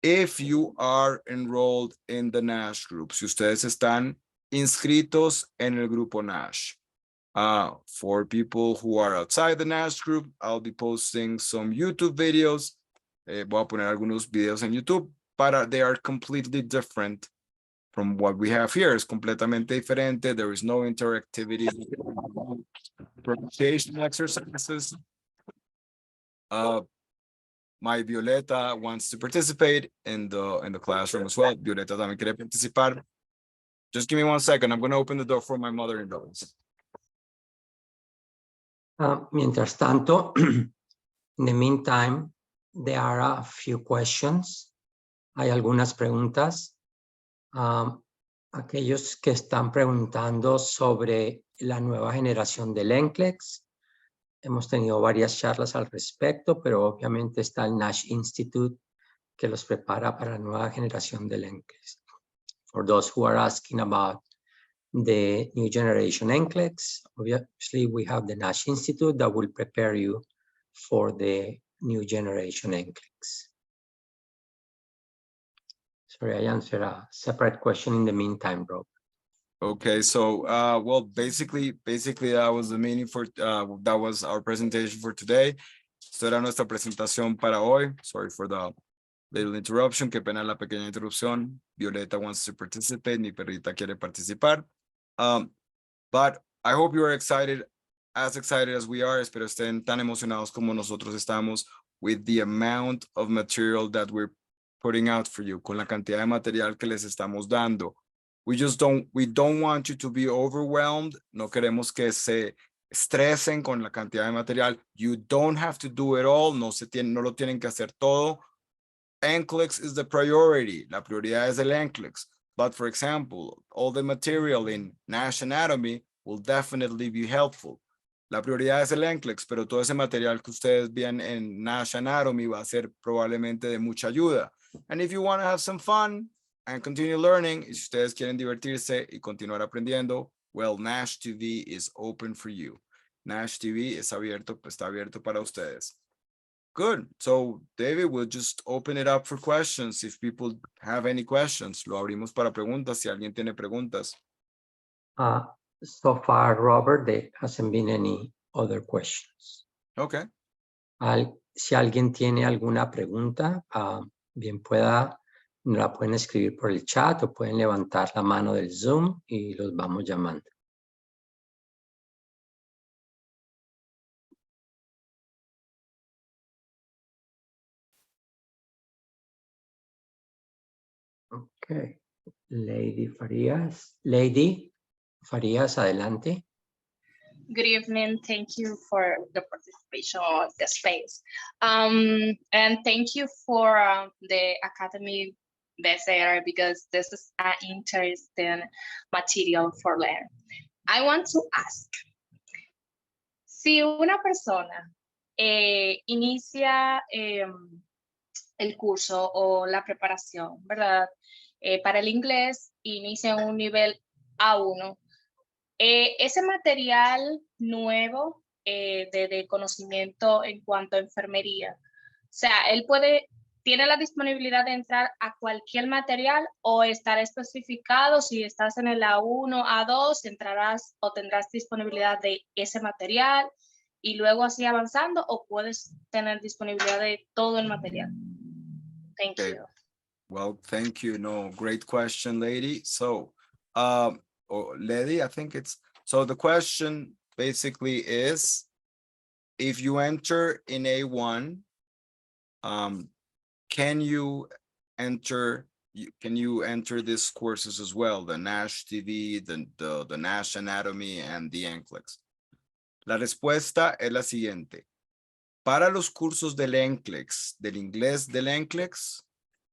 If you are enrolled in the NASH group, si ustedes están inscritos en el grupo NASH. For people who are outside the NASH group, I'll be posting some YouTube videos. Voy a poner algunos videos en YouTube, but they are completely different from what we have here. Es completamente diferente. There is no interactivity, pronunciation exercises. My Violeta wants to participate in the classroom as well. Violeta también quiere participar. Just give me 1 second. I'm going to open the door for my mother-in-law. Mientras tanto, in the meantime, there are a few questions. Hay algunas preguntas. Aquellos que están preguntando sobre la nueva generación del NCLEX. Hemos tenido varias charlas al respecto, pero obviamente está el Nash Institute que los prepara para la nueva generación del NCLEX. For those who are asking about the new generation NCLEX, obviously we have the Nash Institute that will prepare you for the new generation NCLEX. Sorry, I answered a separate question in the meantime, bro. Okay, so well, basically that was the meaning for that was our presentation for today. Esto era nuestra presentación para hoy. Sorry for the little interruption. Qué pena la pequeña interrupción. Violeta wants to participate. Mi perrita quiere participar. But I hope you are excited as we are. Espero estén tan emocionados como nosotros estamos with the amount of material that we're putting out for you, con la cantidad de material que les estamos dando. We don't want you to be overwhelmed. No queremos que se estresen con la cantidad de material. You don't have to do it all. No lo tienen que hacer todo. NCLEX is the priority. La prioridad es el NCLEX. But for example, all the material in NASH anatomy will definitely be helpful. La prioridad es el NCLEX, pero todo ese material que ustedes vean en NASH anatomy va a ser probablemente de mucha ayuda. And if you want to have some fun and continue learning, y si ustedes quieren divertirse y continuar aprendiendo, well, NASH TV is open for you. NASH TV está abierto para ustedes. Good. So, David, we'll just open it up for questions. If people have any questions, lo abrimos para preguntas. Si alguien tiene preguntas. So far, Robert, there hasn't been any other questions. Okay. Si alguien tiene alguna pregunta, bien la pueden escribir por el chat o pueden levantar la mano del Zoom y los vamos llamando. Okay. Lady Farías, adelante. Good evening. Thank you for the participation of the space. And thank you for the Academy BSR because this is an interesting material for learn. I want to ask, si una persona inicia el curso o la preparación, ¿verdad? Para el inglés, inicia un nivel A1. Ese material nuevo de conocimiento en cuanto a enfermería, o sea, él tiene la disponibilidad de entrar a cualquier material o estará especificado si estás en el A1, A2, entrarás o tendrás disponibilidad de ese material y luego así avanzando o puedes tener disponibilidad de todo el material. Thank you. Well, thank you. No, great question, lady. So, or lady, I think it's, so the question basically is, if you enter in A1, can you enter these courses as well, the NASH TV, the NASH anatomy, and the NCLEX? La respuesta es la siguiente. Para los cursos del NCLEX, del inglés del NCLEX,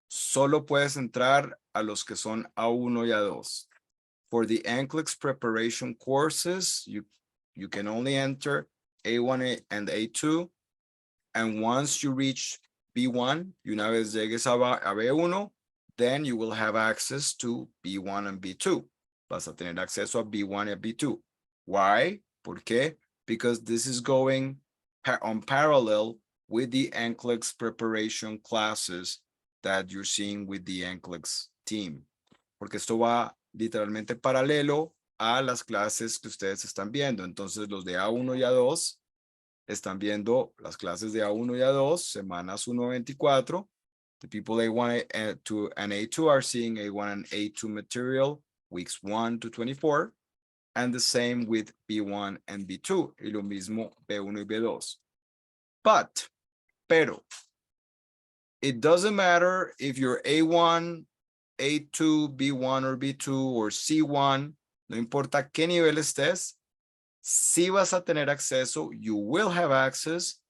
solo puedes entrar a los que son A1 y A2. For the NCLEX preparation courses, you can only enter A1 and A2. And once you reach B1, y una vez llegues a B1, then you will have access to B1 and B2. Vas a tener acceso a B1 y a B2. Why? ¿Por qué? Because this is going on parallel with the NCLEX preparation classes that you're seeing with the NCLEX team. Porque esto va literalmente paralelo a las clases que ustedes están viendo. Entonces, los de A1 y A2 están viendo las clases de A1 y A2, semanas 1 a 24. The people A1 and A2 are seeing A1 and A2 material, weeks 1 to 24. And the same with B1 and B2. Y lo mismo B1 y B2. Pero, it doesn't matter if you're A1, A2, B1 or B2 or C1, no importa qué nivel estés, si vas a tener acceso, you will have access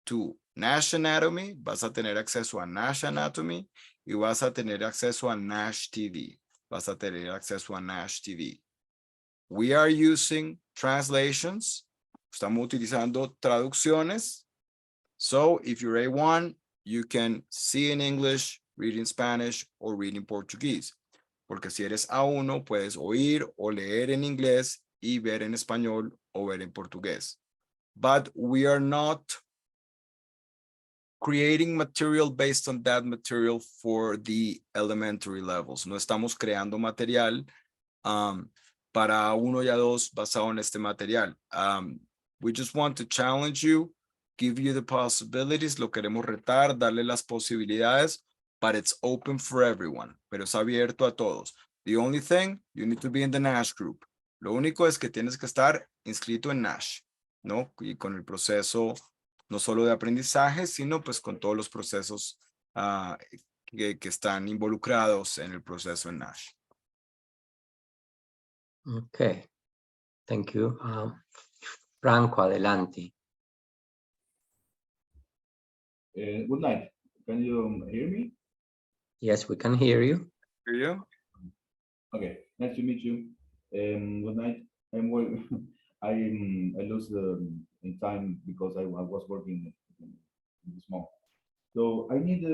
to NASH anatomy, vas a tener acceso a NASH anatomy y vas a tener acceso a NASH TV. Vas a tener acceso a NASH TV. We are using translations. Estamos utilizando traducciones. So if you're A1, you can see in English, read in Spanish, or read in Portuguese. Porque si eres A1, puedes oír o leer en inglés y ver en español o ver en portugués. But we are not creating material based on that material for the elementary levels. No estamos creando material para 1 y A2 basado en este material. We just want to challenge you, give you the possibilities, lo queremos retar, darle las posibilidades, but it's open for everyone, pero es abierto a todos. The only thing, you need to be in the NASH group. Lo único es que tienes que estar inscrito en NASH, ¿no? Y con el proceso no solo de aprendizaje, sino pues con todos los procesos que están involucrados en el proceso en NASH. Okay, thank you. Franco, adelante. Good night. Can you hear me? Yes, we can hear you. Hear you? Okay, nice to meet you. Good night. I'm well. I lost in time because I was working this month. So I need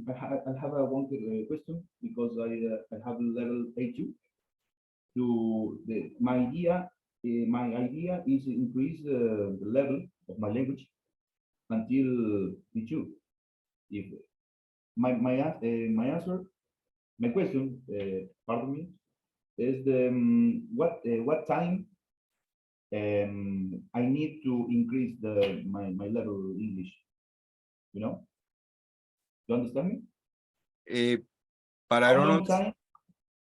I have a one question because I have level A2. My idea is increase the level of my language until B2. If my answer, my question, pardon me, is what time I need to increase my level English. You know, you understand me? Para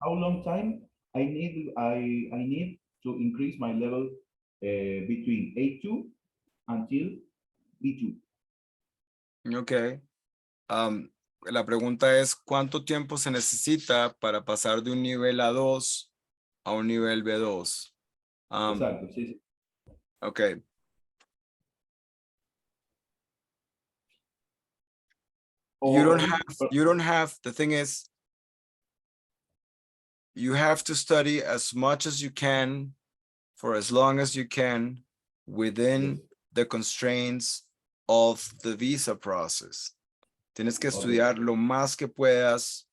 How long time I need to increase my level between A2 until B2. Ok. La pregunta es, ¿cuánto tiempo se necesita para pasar de un nivel A2 a un nivel B2? Exacto, sí. Ok. You don't have, the thing is, you have to study as much as you can for as long as you can within the constraints of the visa process. Tienes que estudiar lo más que puedas,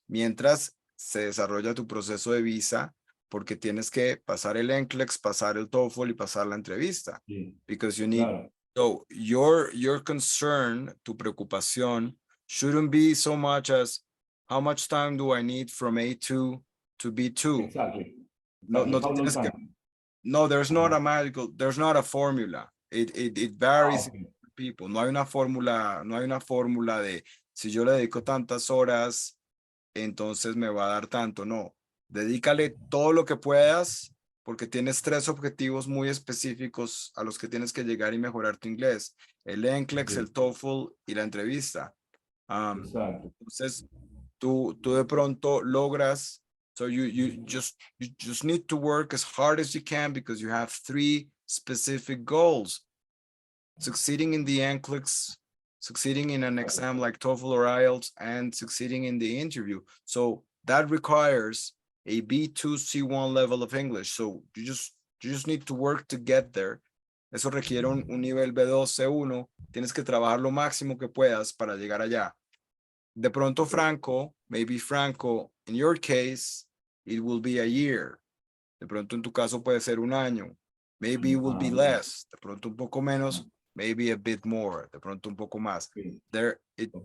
mientras se desarrolla tu proceso de visa, porque tienes que pasar el NCLEX, pasar el TOEFL y pasar la entrevista. Sí. Because you need, Claro. so your concern, tu preocupación, shouldn't be so much as how much time do I need from A2 to B2? Exactly. No, How long tienes que, time? no, there's not a magical, there's not a formula. It varies. Okay. People. No hay una fórmula de si yo le dedico tantas horas, entonces me va a dar tanto. No, dedícale todo lo que puedas porque tienes 3 objetivos muy específicos a los que tienes que llegar y mejorar tu inglés. El NCLEX, Sí. el TOEFL y la entrevista. Exacto. Entonces, tú de pronto logras, so you just need to work as hard as you can because you have 3 specific goals. Succeeding in the NCLEX, succeeding in an exam like TOEFL or IELTS, and succeeding in the interview. So that requires a B2 C1 level of English. So you just need to work to get there. Eso requiere un nivel B2, C1. Tienes que trabajar lo máximo que puedas para llegar allá. De pronto, maybe Franco, in your case, it will be a year. De pronto, en tu caso, puede ser un año. Maybe it will be less. De pronto, un poco menos. Maybe a bit more, de pronto un poco más. Sí.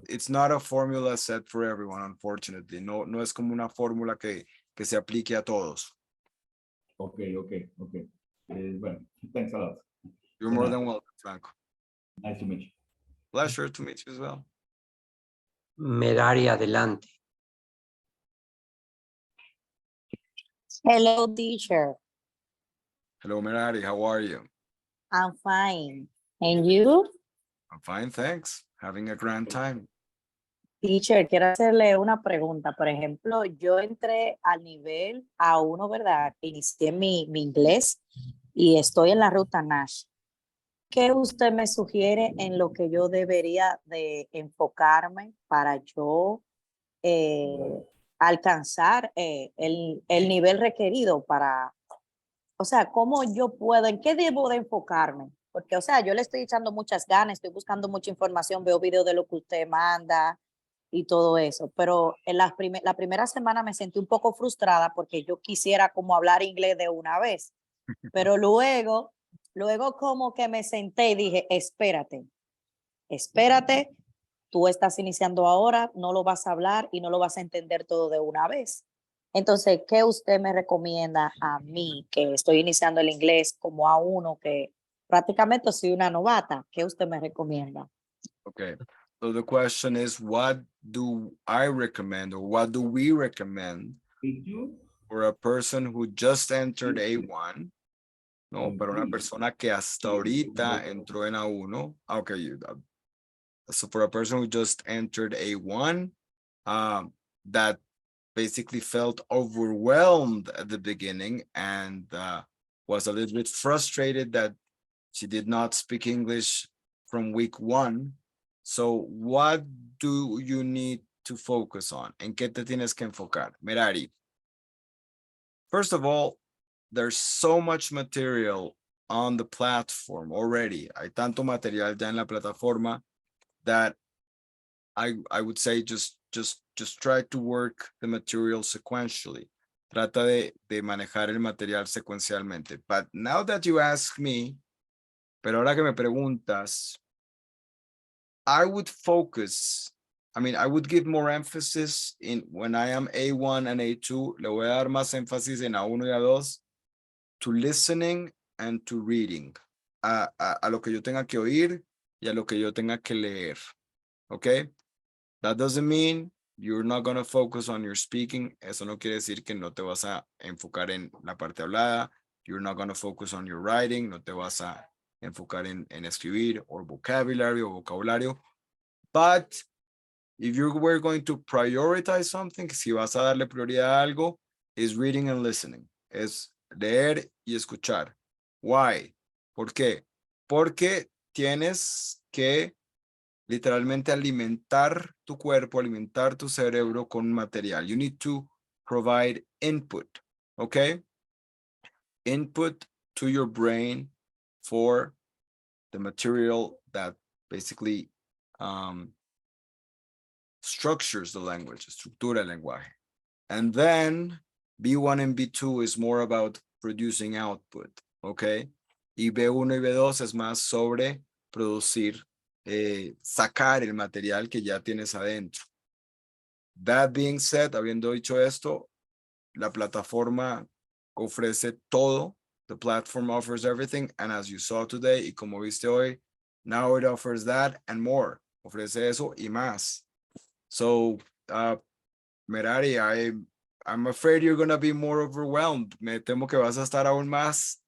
It's not a formula set for everyone, unfortunately. No es como una fórmula que se aplique a todos. Okay. Well, thanks a lot. You're more than welcome, Franco. Nice to meet you. Pleasure to meet you as well. Merari, adelante. Hello, teacher. Hello, Merari. How are you? I'm fine. And you? I'm fine, thanks. Having a grand time. Teacher, quiero hacerle una pregunta. Por ejemplo, yo entré al nivel A1, ¿verdad? Inicié mi inglés y estoy en la ruta NASH. ¿Qué usted me sugiere en lo que yo debería de enfocarme para yo alcanzar el nivel requerido para, o sea, cómo yo puedo, en qué debo de enfocarme? Porque, o sea, yo le estoy echando muchas ganas, estoy buscando mucha información, veo videos de lo que usted manda y todo eso, pero en la primera semana me sentí un poco frustrada porque yo quisiera como hablar inglés de una vez, pero luego como que me senté y dije, espérate, espérate, tú estás iniciando ahora, no lo vas a hablar y no lo vas a entender todo de una vez. Entonces, ¿qué usted me recomienda a mí que estoy iniciando el inglés como a uno que prácticamente soy una novata? ¿Qué usted me recomienda? Okay. So the question is, what do I recommend or what do we recommend for a person who just entered A1? No, para una persona que hasta ahorita entró en A1. Okay, so for a person who just entered A1, that basically felt overwhelmed at the beginning and was a little bit frustrated that she did not speak English from week 1. So what do you need to focus on? ¿En qué te tienes que enfocar? Merari. First of all, there's so much material on the platform already. Hay tanto material ya en la plataforma that I would say just try to work the material sequentially. Trata de manejar el material secuencialmente. But now that you ask me, pero ahora que me preguntas, I would focus, I would give more emphasis in when I am A1 and A2, le voy a dar más énfasis en A1 y A2, to listening and to reading, a lo que yo tenga que oír y a lo que yo tenga que leer, okay? That doesn't mean you're not going to focus on your speaking. Eso no quiere decir que no te vas a enfocar en la parte hablada. You're not going to focus on your writing. No te vas a enfocar en escribir o vocabulario. But if you were going to prioritize something, si vas a darle prioridad a algo, is reading and listening. Es leer y escuchar. Why? ¿Por qué? Porque tienes que literalmente alimentar tu cuerpo, alimentar tu cerebro con material. You need to provide input, okay? Input to your brain for the material that basically structures the language, estructura el lenguaje. And then B1 and B2 is more about producing output, okay? Y B1 y B2 es más sobre producir sacar el material que ya tienes adentro. That being said, habiendo dicho esto, la plataforma ofrece todo. The platform offers everything. And as you saw today, y como viste hoy, now it offers that and more. Ofrece eso y más. So, Merari, I'm afraid you're going to be more overwhelmed. Me temo que vas a estar aún más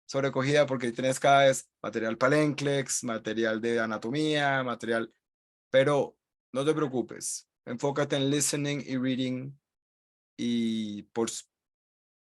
sobrecogida porque tienes cada vez material para el NCLEX, material de anatomía, material, pero no te preocupes, enfócate en listening y reading y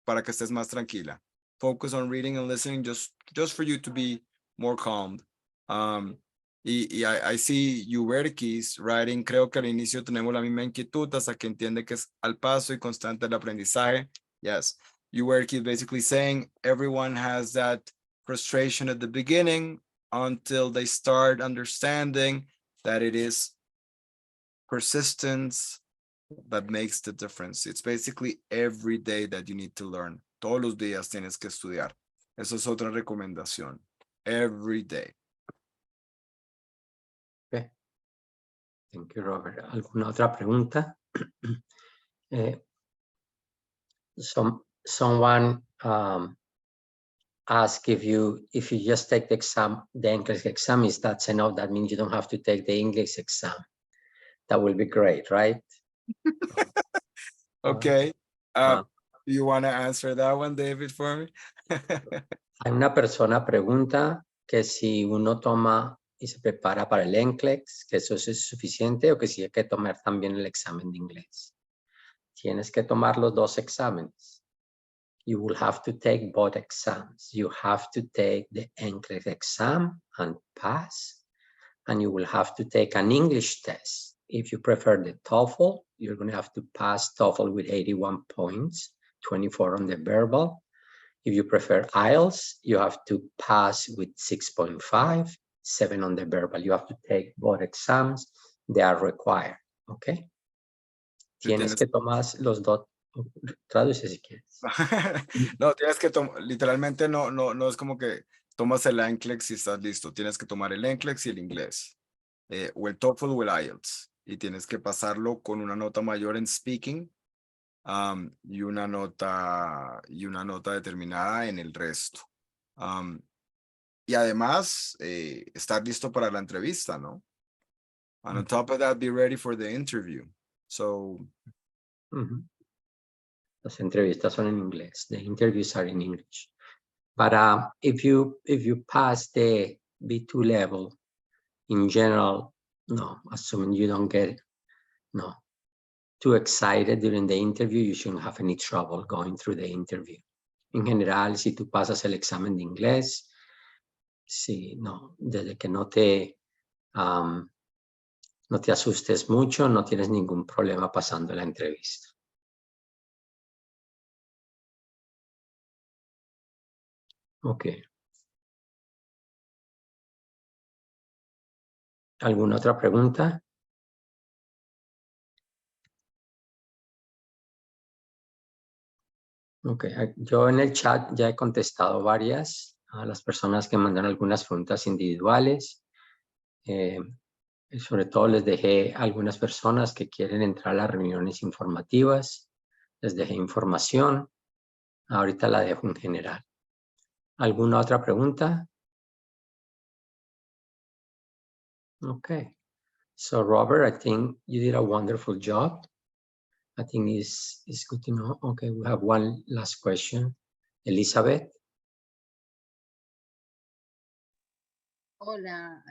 para que estés más tranquila. Focus on reading and listening just for you to be more calm. I see Uberkis writing, creo que al inicio tenemos la misma inquietud hasta que entiende que es al paso y constante el aprendizaje. Yes. Uberkis basically saying everyone has that frustration at the beginning until they start understanding that it is persistence that makes the difference. It's basically every day that you need to learn. Todos los días tienes que estudiar. Eso es otra recomendación. Every day. Okay. Thank you, Robert. ¿Alguna otra pregunta? Someone asked if you just take the exam, the English exam, is that enough? That means you don't have to take the English exam. That will be great, right? Okay. You want to answer that one, David, for me? Hay una persona pregunta que si uno toma y se prepara para el NCLEX, que eso es suficiente o que si hay que tomar también el examen de inglés. Tienes que tomar los dos exámenes. You will have to take both exams. You have to take the NCLEX exam and pass, and you will have to take an English test. If you prefer the TOEFL, you're going to have to pass TOEFL with 81 points, 24 on the verbal. If you prefer IELTS, you have to pass with 6.5, 7 on the verbal. You have to take both exams. They are required, okay? Tienes que tomar los dos. Traduce si quieres. No, tienes que tomar, literalmente no es como que tomas el NCLEX y estás listo. Tienes que tomar el NCLEX y el inglés. o el TOEFL o el IELTS, y tienes que pasarlo con una nota mayor en speaking y una nota determinada en el resto. Y además, estar listo para la entrevista, ¿no? And on top of that, be ready for the interview. So, Las entrevistas son en inglés. The interviews are in English. But if you pass the B2 level, in general, no, assuming you don't get too excited during the interview, you shouldn't have any trouble going through the interview. En general, si tú pasas el examen de inglés, sí, no, desde que no te asustes mucho, no tienes ningún problema pasando la entrevista. Ok. ¿Alguna otra pregunta? Ok, yo en el chat ya he contestado varias a las personas que mandan algunas preguntas individuales. Sobre todo les dejé a algunas personas que quieren entrar a las reuniones informativas. Les dejé información. Ahorita la dejo en general. ¿Alguna otra pregunta? Okay. So Robert, I think you did a wonderful job. I think it's good to know. Okay, we have one last question. Elizabeth. Hola,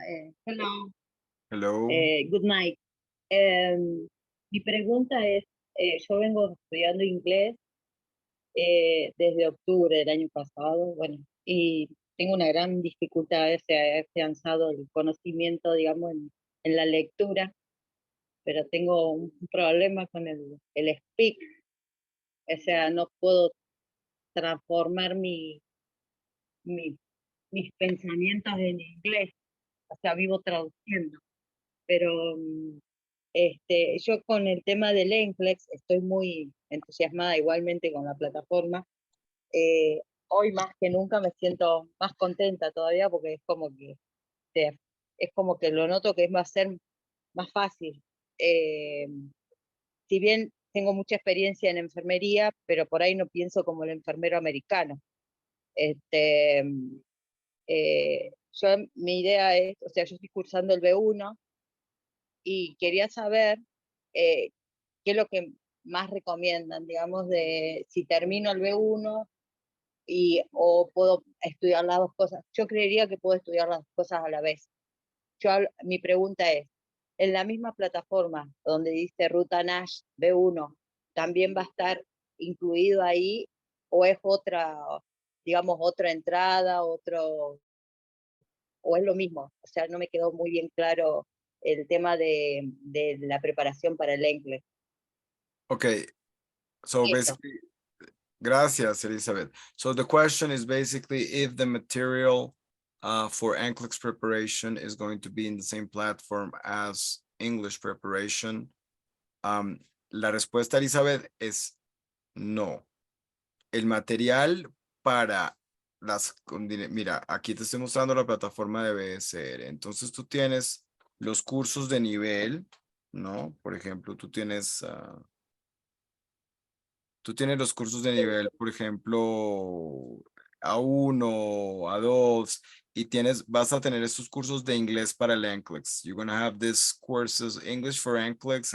hello. hello. Good night. Mi pregunta es, yo vengo estudiando inglés desde octubre del año pasado, bueno, y tengo una gran dificultad, se ha afianzado el conocimiento, digamos, en la lectura, pero tengo un problema con el speak, o sea, no puedo transformar mis pensamientos en inglés, o sea, vivo traduciendo, pero yo con el tema del NCLEX estoy muy entusiasmada igualmente con la plataforma. Hoy más que nunca me siento más contenta todavía porque es como que lo noto que va a ser más fácil. Si bien tengo mucha experiencia en enfermería, pero por ahí no pienso como el enfermero americano. Mi idea es, o sea, yo estoy cursando el B1 y quería saber qué es lo que más recomiendan, digamos, de si termino el B1 o puedo estudiar las dos cosas. Yo creería que puedo estudiar las dos cosas a la vez. Mi pregunta es, en la misma plataforma donde dice Ruta Nash B1, ¿también va a estar incluido ahí o es otra, digamos, otra entrada, o es lo mismo? O sea, no me quedó muy bien claro el tema de la preparación para el inglés. Okay, so basically, gracias, Elizabeth. So the question is basically if the material for NCLEX preparation is going to be in the same platform as English preparation. La respuesta, Elizabeth, es no. El material para mira, aquí te estoy mostrando la plataforma de BSR. Entonces tú tienes los cursos de nivel, ¿no? Por ejemplo, tú tienes los cursos de nivel, por ejemplo, A1, A2, y vas a tener estos cursos de inglés para el NCLEX. You're going to have these courses, English for NCLEX,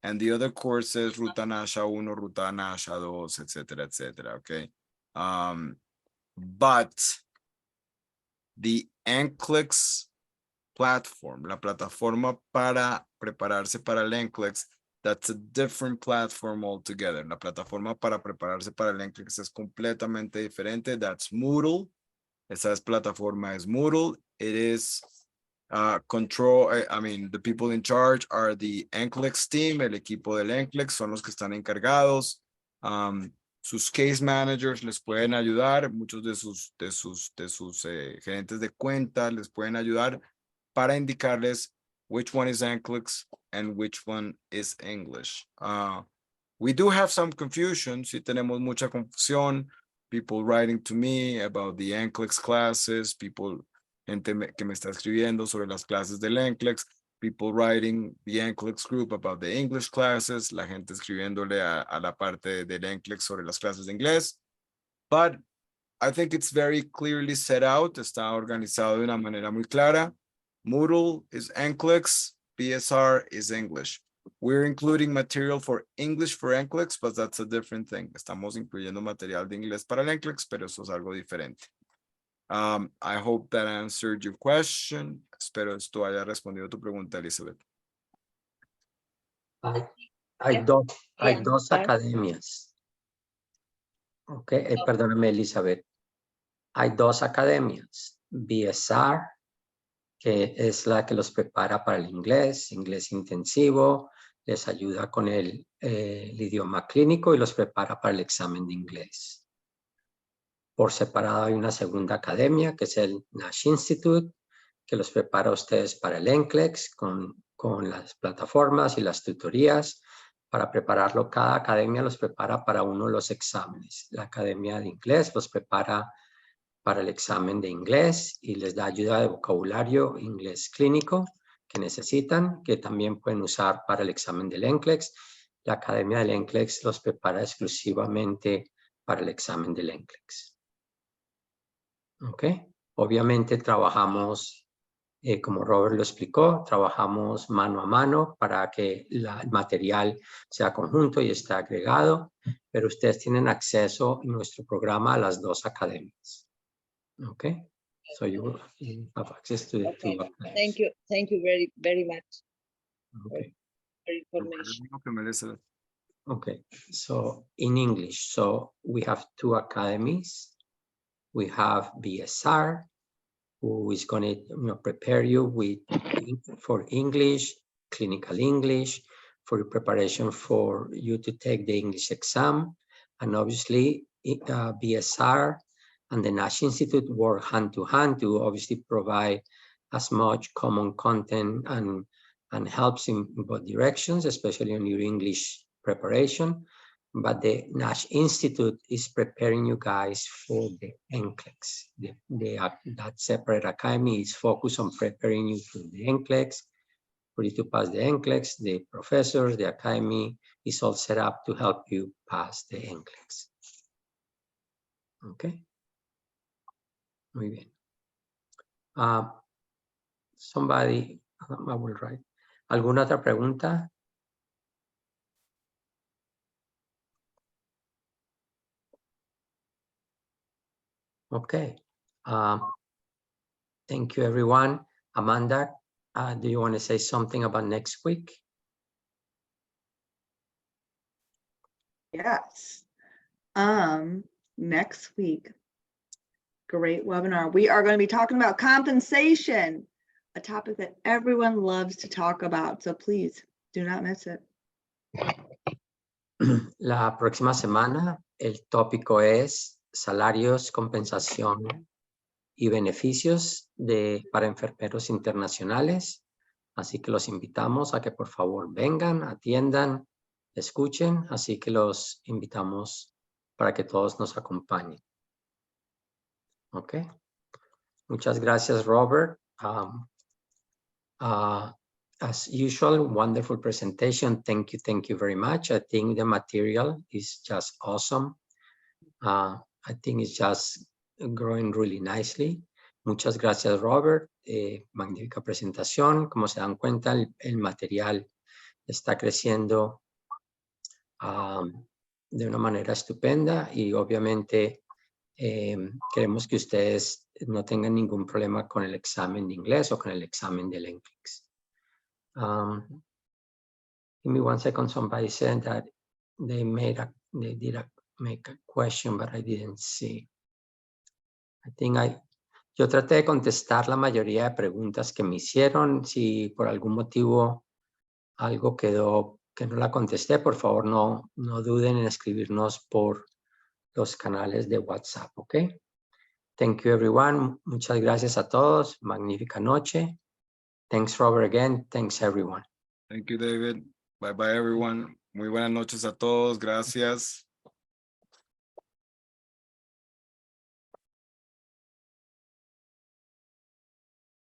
and the other courses, Ruta Nash A1, Ruta Nash A2, etcétera, etcétera, okay? But the NCLEX platform, la plataforma para prepararse para el NCLEX, that's a different platform altogether. La plataforma para prepararse para el NCLEX es completamente diferente. That's Moodle. Esa plataforma es Moodle. It is the people in charge are the NCLEX team, el equipo del NCLEX son los que están encargados. Sus case managers les pueden ayudar, muchos de sus gerentes de cuenta les pueden ayudar para indicarles which one is NCLEX and which one is English. We do have some confusion, sí tenemos mucha confusión, people writing to me about the NCLEX classes, gente que me está escribiendo sobre las clases del NCLEX. people writing the NCLEX group about the English classes, la gente escribiéndole a la parte del NCLEX sobre las clases de inglés. But I think it's very clearly set out, está organizado de una manera muy clara. Moodle is NCLEX, BSR is English. We're including material for English for NCLEX, but that's a different thing. Estamos incluyendo material de inglés para el NCLEX, pero eso es algo diferente. I hope that answered your question. Espero esto haya respondido tu pregunta, Elizabeth. Hay dos academias. Ok, perdóname, Elizabeth. Hay dos academias. BSR, que es la que los prepara para el inglés intensivo, les ayuda con el idioma clínico y los prepara para el examen de inglés. Por separado hay una segunda academia, que es el Nash Institute, que los prepara a ustedes para el NCLEX con las plataformas y las tutorías. Para prepararlo, cada academia los prepara para uno de los exámenes. La academia de inglés los prepara para el examen de inglés y les da ayuda de vocabulario inglés clínico que necesitan, que también pueden usar para el examen del NCLEX. La academia del NCLEX los prepara exclusivamente para el examen del NCLEX. ¿Ok? Obviamente trabajamos, como Robert lo explicó, trabajamos mano a mano para que el material sea conjunto y esté agregado, pero ustedes tienen acceso en nuestro programa a las dos academias. Okay, so you have access to the two academics. Thank you very much Okay. for information. Okay, so in English, so we have two academies. We have BSR, who is going to prepare you for English, clinical English, for your preparation for you to take the English exam. And obviously, BSR and the Nash Institute work hand to hand to obviously provide as much common content and helps in both directions, especially on your English preparation. But the Nash Institute is preparing you guys for the NCLEX. That separate academy is focused on preparing you for the NCLEX, for you to pass the NCLEX. The professors, the academy is all set up to help you pass the NCLEX. Okay. Muy bien. Somebody, I will write. ¿Alguna otra pregunta? Okay. Thank you, everyone. Amanda, do you want to say something about next week? Yes. Next week, great webinar. We are going to be talking about compensation, a topic that everyone loves to talk about. So please do not miss it. La próxima semana, el tópico es salarios, compensación y beneficios para enfermeros internacionales. Así que los invitamos a que por favor vengan, atiendan, escuchen. Así que los invitamos para que todos nos acompañen. Ok. Muchas gracias, Robert. As usual, wonderful presentation. Thank you very much. I think the material is just awesome. I think it's just growing really nicely. Muchas gracias, Robert. Magnífica presentación. Como se dan cuenta, el material está creciendo de una manera estupenda y obviamente queremos que ustedes no tengan ningún problema con el examen de inglés o con el examen del NCLEX. Give me 1 second. Somebody said that they did make a question, but I didn't see. I think yo traté de contestar la mayoría de preguntas que me hicieron. Si por algún motivo algo quedó que no la contesté, por favor no duden en escribirnos por los canales de WhatsApp, ¿ok? Thank you, everyone. Muchas gracias a todos. Magnífica noche. Thanks, Robert, again. Thanks, everyone. Thank you, David. Bye, bye, everyone. Muy buenas noches a todos. Gracias.